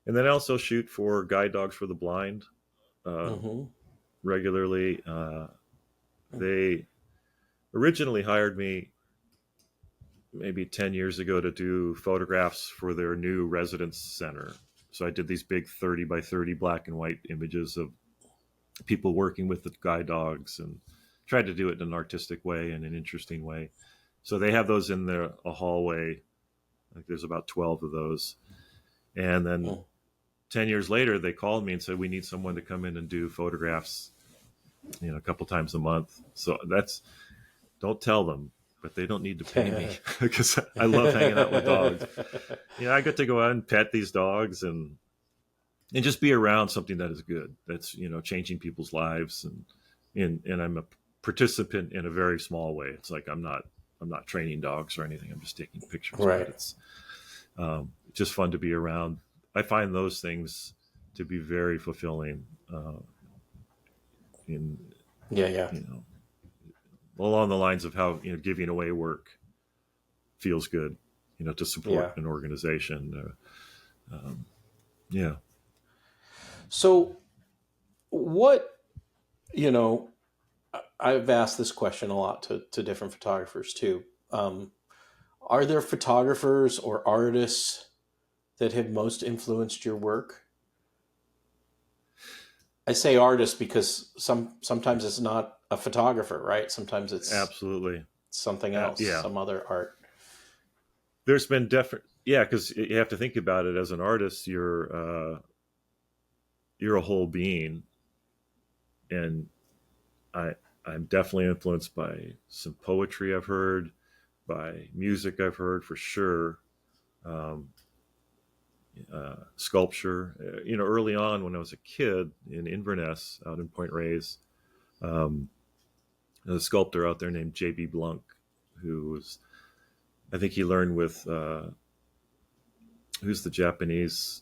And then I also shoot for Guide Dogs for the Blind, regularly. They originally hired me maybe 10 years ago to do photographs for their new residence center. So I did these big 30 by 30 black and white images of people working with the guide dogs and tried to do it in an artistic way and an interesting way. So they have those in a hallway. Like there's about 12 of those. And then 10 years later, they called me and said, we need someone to come in and do photographs, a couple times a month. So don't tell them, but they don't need to pay me because I love hanging out with dogs. I get to go out and pet these dogs and just be around something that is good. That's, changing people's lives. And I'm a participant in a very small way. It's like, I'm not training dogs or anything. I'm just taking pictures. Right. But it's just fun to be around. I find those things to be very fulfilling. Along the lines of how giving away work feels good, to support an organization. So, what I've asked this question a lot to different photographers too. Are there photographers or artists that have most influenced your work? I say artist because sometimes it's not a photographer, right? Sometimes it's absolutely something else, some other art. There's been because you have to think about it as an artist. You're a whole being, and I'm definitely influenced by some poetry I've heard, by music I've heard for sure. Sculpture. Early on when I was a kid in Inverness, out in Point Reyes, a sculptor out there named J.B. Blunk, who was, I think he learned with, who's the Japanese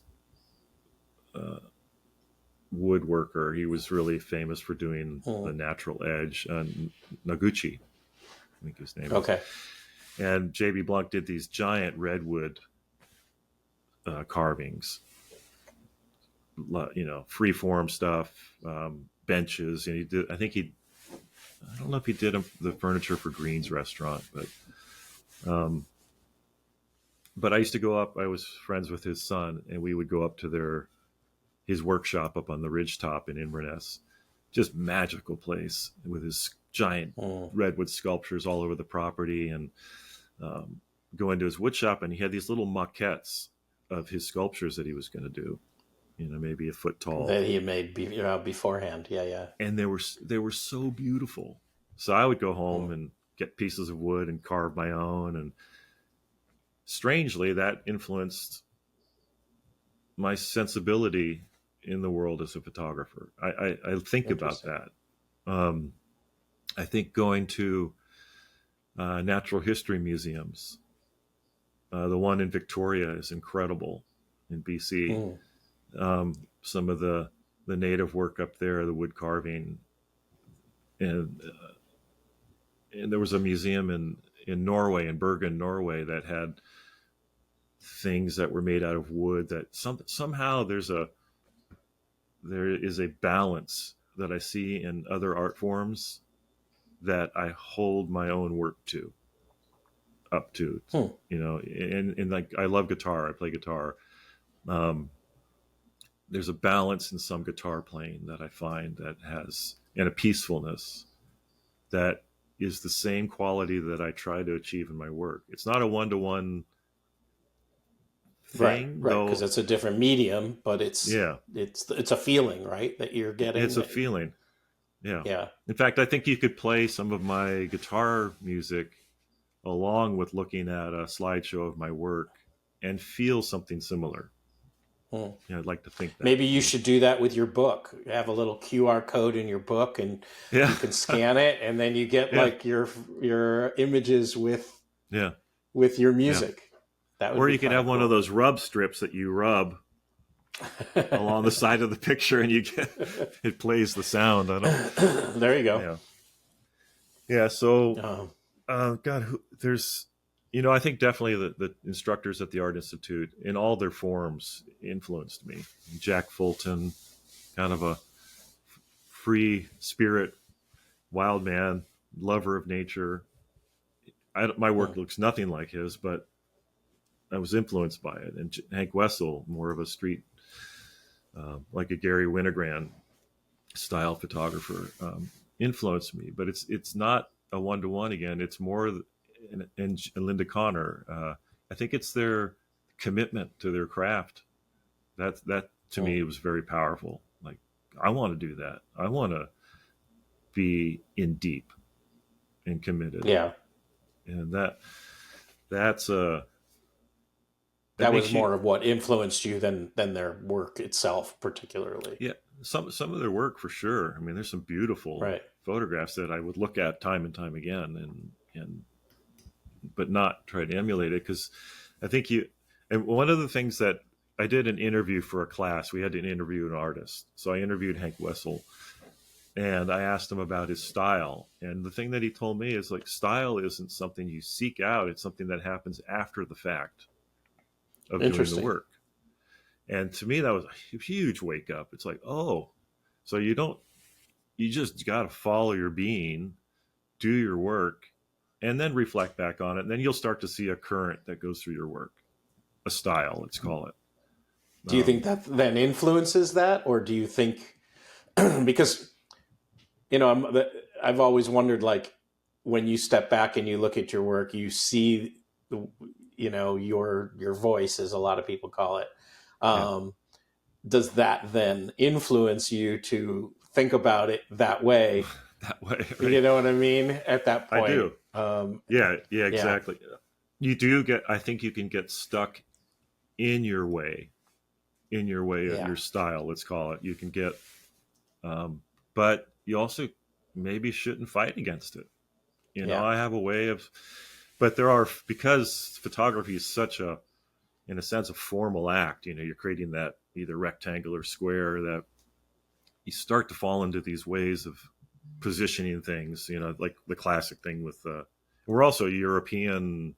woodworker. He was really famous for doing the natural edge. Noguchi, I think his name is. Okay. And J.B. Blunk did these giant redwood carvings, free-form stuff, benches. And I don't know if he did the furniture for Green's restaurant, but I used to go up. I was friends with his son, and we would go up to his workshop up on the ridgetop in Inverness. Just magical place with his giant redwood sculptures all over the property, and go into his wood shop, and he had these little maquettes of his sculptures that he was going to do, maybe a foot tall, that he had made beforehand. Yeah. And they were so beautiful. So I would go home and get pieces of wood and carve my own. And strangely, that influenced my sensibility in the world as a photographer. I think about that. I think going to natural history museums. The one in Victoria is incredible in BC. Some of the native work up there, the wood carving, and there was a museum in Norway, in Bergen, Norway, that had things that were made out of wood. That somehow there is a balance that I see in other art forms that I hold my own work up to, and like, I love guitar. I play guitar. There's a balance in some guitar playing that I find that has, and a peacefulness that is the same quality that I try to achieve in my work. It's not a one-to-one thing, right? Because it's a different medium, but it's a feeling, right? That you're getting. It's a feeling. Yeah. In fact, I think you could play some of my guitar music along with looking at a slideshow of my work and feel something similar. I'd like to think that. Maybe you should do that with your book. You have a little QR code in your book, and you can scan it, and then you get like your images with your music. That would or you can have one of those rub strips that you rub along the side of the picture, and it plays the sound. There you go. Yeah. So, there's, I think definitely the instructors at the Art Institute in all their forms influenced me. Jack Fulton, kind of a free spirit, wild man, lover of nature. My work looks nothing like his, but I was influenced by it. And Hank Wessel, more of a street, like a Gary Winogrand style photographer, influenced me. But it's not a one-to-one again. It's more, and Linda Connor. I think it's their commitment to their craft. That to me was very powerful. Like, I want to do that. I want to be in deep and committed. Yeah. And that's a that was more of what influenced you than their work itself, particularly. Yeah, some of their work for sure. I mean, there's some beautiful photographs that I would look at time and time again, and but not try to emulate it, because I think and one of the things that I did an interview for a class, we had to interview an artist. So I interviewed Hank Wessel, and I asked him about his style. And the thing that he told me is, like, style isn't something you seek out. It's something that happens after the fact of doing the work. And to me, that was a huge wake up. It's like, oh, so you just got to follow your being, do your work, and then reflect back on it. And then you'll start to see a current that goes through your work, a style, let's call it. Do you think that then influences that? Or do you think, because, I've always wondered, like, when you step back and you look at your work, you see, your voice, as a lot of people call it. Does that then influence you to think about it that way? That way, right? You know what I mean? At that point. I do. Yeah, exactly. Yeah. You do I think you can get stuck in your way of your style, let's call it. You can get, but you also maybe shouldn't fight against it. I have a way of, but because photography is such in a sense, a formal act. You're creating that either rectangle or square, that you start to fall into these ways of positioning things, like the classic thing with, we're also European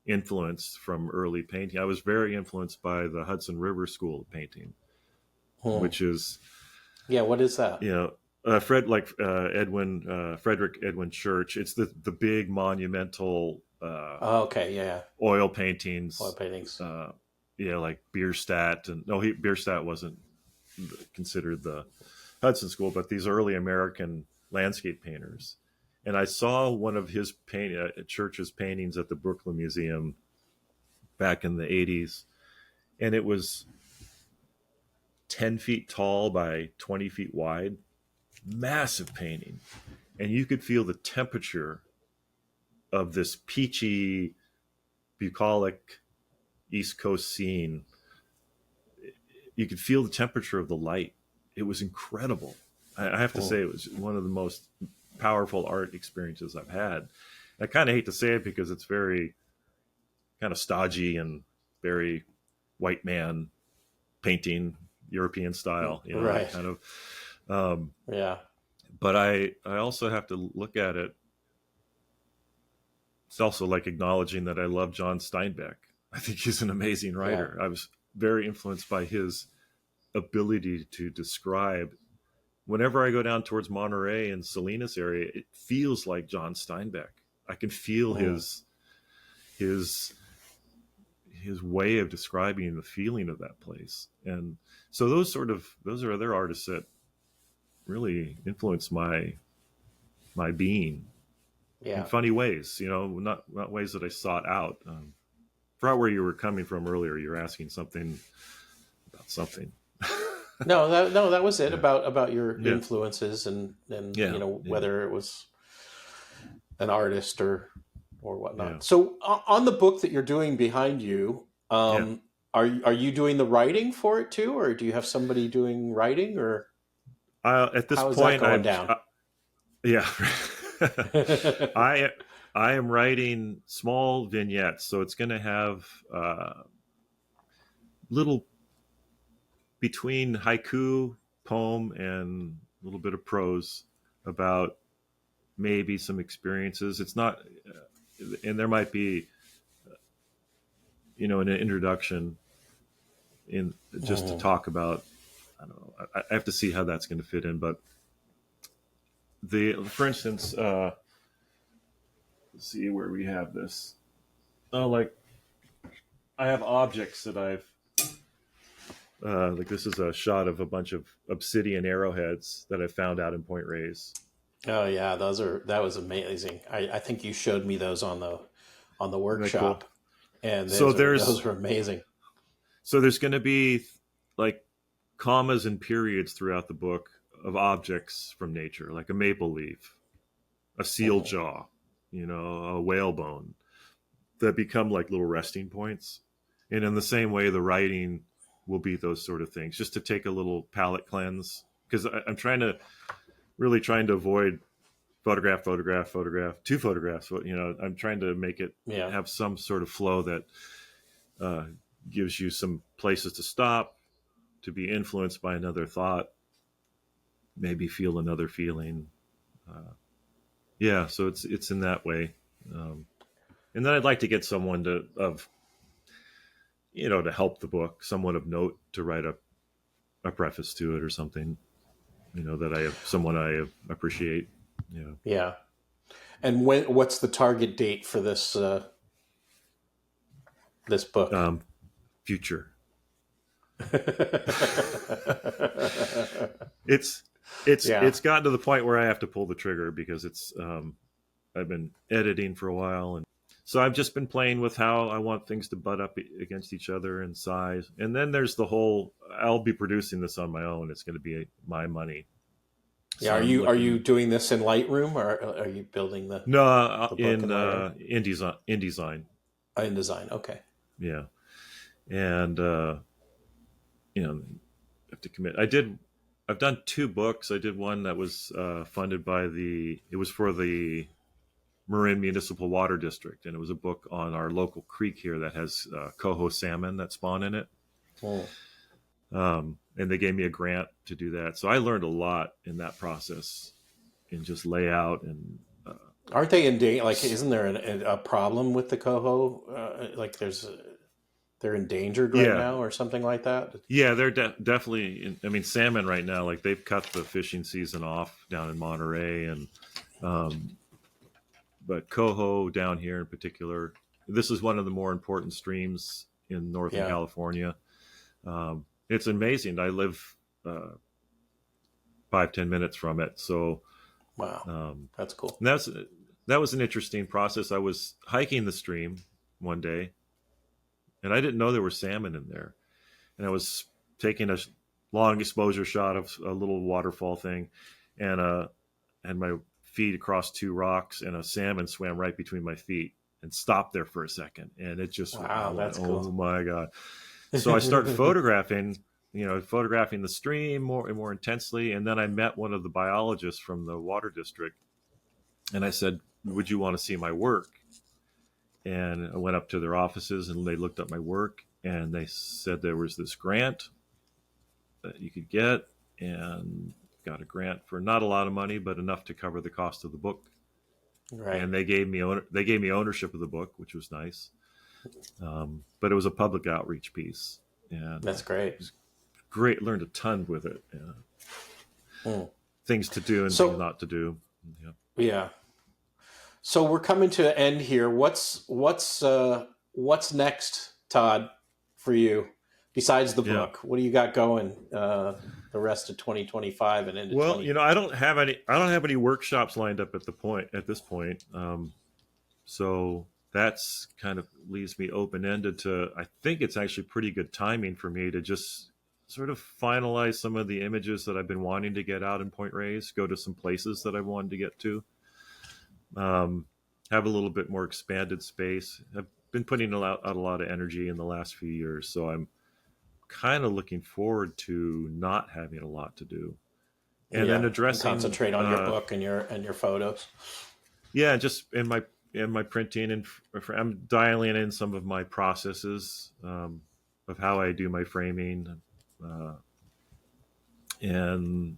influenced from early painting. I was very influenced by the Hudson River School of Painting, which is, what is that? Frederick Edwin Church. It's the big monumental, oil paintings. Like Bierstadt, and Bierstadt wasn't considered the Hudson School, but these early American landscape painters. And I saw one of his Church's paintings at the Brooklyn Museum back in the 80s. And it was 10 feet tall by 20 feet wide, massive painting. And you could feel the temperature of this peachy, bucolic East Coast scene. You could feel the temperature of the light. It was incredible. I have to say, it was one of the most powerful art experiences I've had. I kind of hate to say it because it's very kind of stodgy and very white man painting, European style, kind of. But I also have to look at it. It's also like acknowledging that I love John Steinbeck. I think he's an amazing writer. I was very influenced by his ability to describe. Whenever I go down towards Monterey and Salinas area, it feels like John Steinbeck. I can feel his way of describing the feeling of that place. And so those are other artists that really influence my being in funny ways, not ways that I sought out. Forgot where you were coming from earlier. You were asking something about something. No, that was it, about your influences and whether it was an artist or whatnot. Yeah. So on the book that you're doing behind you, are you doing the writing for it too, or do you have somebody doing writing, or at this point I'm down? I am writing small vignettes, so it's going to have little between haiku, poem, and a little bit of prose about maybe some experiences. It's not, and there might be, an introduction in just to talk about. I don't know. I have to see how that's going to fit in, but for instance, let's see where we have this. Oh, like I have objects that I've like this is a shot of a bunch of obsidian arrowheads that I found out in Point Reyes. Oh yeah, that was amazing. I think you showed me those on the Isn't that cool? workshop, and So those were amazing. So there's going to be like commas and periods throughout the book of objects from nature, like a maple leaf, a seal jaw, a whalebone, that become like little resting points. And in the same way, the writing will be those sort of things, just to take a little palate cleanse. Because I'm really trying to avoid photograph, two photographs. I'm trying to make it have some sort of flow that gives you some places to stop, to be influenced by another thought, maybe feel another feeling. So it's in that way. And then I'd like to get someone to help the book, someone of note to write a preface to it or something, someone I appreciate. Yeah. And what's the target date for this book? Future. It's gotten to the point where I have to pull the trigger because I've been editing for a while, and so I've just been playing with how I want things to butt up against each other in size. And then there's the whole, I'll be producing this on my own. It's going to be my money. So are you doing this in Lightroom, or are you building the book in InDesign? In design, okay. Yeah, and have to commit. I've done 2 books. I did one that was funded by it was for the Marin Municipal Water District, and it was a book on our local creek here that has coho salmon that spawn in it. And they gave me a grant to do that. So I learned a lot in that process, in just layout and. Aren't they endangered? Like, isn't there a problem with the coho? Like, they're endangered right now, or something like that. Yeah, they're definitely. I mean, salmon right now, like they've cut the fishing season off down in Monterey, and but coho down here in particular, this is one of the more important streams in Northern California. It's amazing. I live 5-10 minutes from it, so wow, that's cool. That was an interesting process. I was hiking the stream one day, and I didn't know there were salmon in there. And I was taking a long exposure shot of a little waterfall thing, and my feet across 2 rocks, and a salmon swam right between my feet and stopped there for a second. And it just, that's cool. Oh my God. So I started photographing the stream more and more intensely. And then I met one of the biologists from the water district, and I said, would you want to see my work? And I went up to their offices, and they looked at my work, and they said there was this grant that you could get, and got a grant for not a lot of money, but enough to cover the cost of the book. Right. And they gave me ownership of the book, which was nice. But it was a public outreach piece, and that's great. It was great. Learned a ton with it. Things to do and things not to do. Yeah. So we're coming to an end here. What's next, Todd, for you besides the book? What do you got going the rest of 2025 and into? Well, I don't have any workshops lined up at this point. So that's kind of leaves me open-ended to, I think it's actually pretty good timing for me to just sort of finalize some of the images that I've been wanting to get out in Point Reyes, go to some places that I wanted to get to. Have a little bit more expanded space. I've been putting out a lot of energy in the last few years, so I'm kind of looking forward to not having a lot to do, and then concentrate on your book and your photos. Yeah, just in my printing, and I'm dialing in some of my processes of how I do my framing, and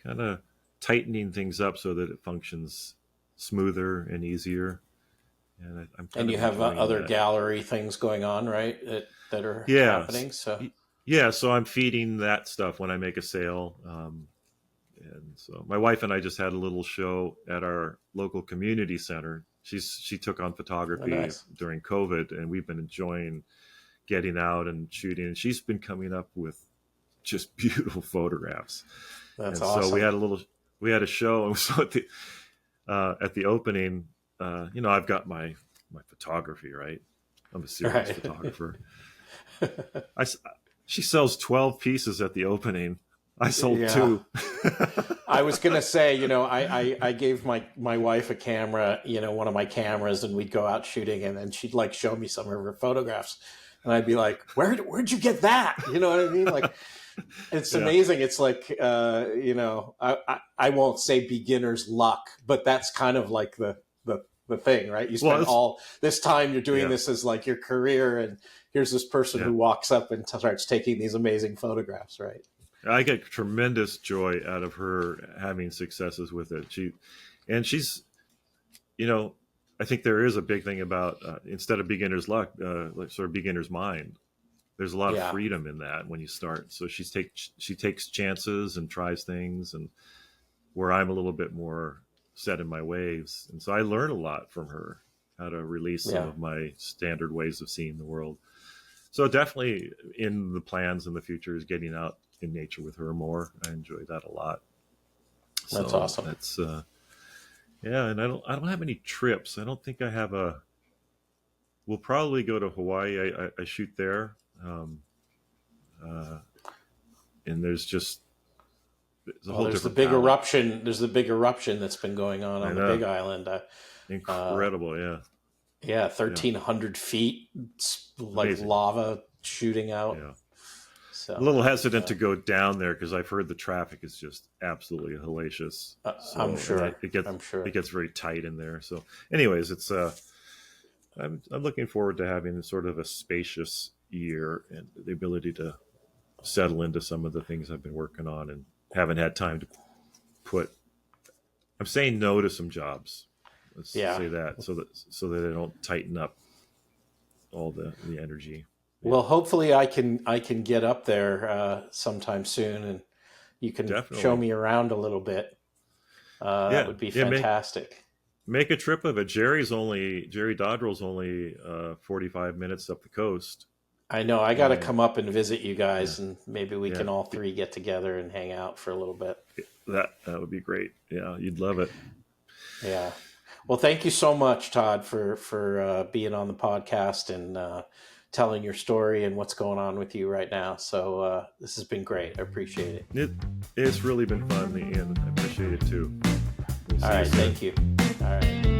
kind of tightening things up so that it functions smoother and easier. And you have other gallery things going on, right? That are happening. So so I'm feeding that stuff when I make a sale, And so my wife and I just had a little show at our local community center. She took on photography during COVID, and we've been enjoying getting out and shooting. And she's been coming up with just beautiful photographs. That's and awesome. So we had a show, and so at the opening, I've got my photography, right? I'm a serious photographer. She sells 12 pieces at the opening. I sold 2. I was going to say, I gave my wife a camera, one of my cameras, and we'd go out shooting, and then she'd like show me some of her photographs. And I'd be like, where'd you get that? You know what I mean? Like, it's amazing. It's like, I won't say beginner's luck, but that's kind of like the thing, right? You spend all this time, you're doing this as like your career, and here's this person who walks up and starts taking these amazing photographs, right? I get tremendous joy out of her having successes with it. She's, I think there is a big thing about instead of beginner's luck, sort of beginner's mind. There's a lot of freedom in that when you start. So she takes chances and tries things, and where I'm a little bit more set in my ways. And so I learn a lot from her, how to release some of my standard ways of seeing the world. So definitely in the plans in the future is getting out in nature with her more. I enjoy that a lot. That's awesome. That's and I don't have any trips. I don't think I have we'll probably go to Hawaii. I shoot there. And there's a whole there's the different big palette. eruption. There's the big eruption that's been going on the Big Island. Incredible. 1,300 feet, like amazing. Lava shooting out. Yeah. So, a little hesitant to go down there because I've heard the traffic is just absolutely hellacious. I'm sure. It gets very tight in there. So, anyways, it's I'm looking forward to having sort of a spacious year and the ability to settle into some of the things I've been working on and haven't had time to I'm saying no to some jobs. Let's say that so that they don't tighten up all the energy. Well, hopefully I can get up there sometime soon, and you can show me around a little bit. That would be fantastic. Make a trip of it. Jerry Dodrell's only 45 minutes up the coast. I know. I got to come up and visit you guys, and maybe we can all three get together and hang out for a little bit. That would be great. Yeah, you'd love it. Yeah. Well, thank you so much, Todd, for being on the podcast and telling your story and what's going on with you right now. So this has been great. I appreciate it. It's really been fun, and I appreciate it too. All right. Thank you. All right.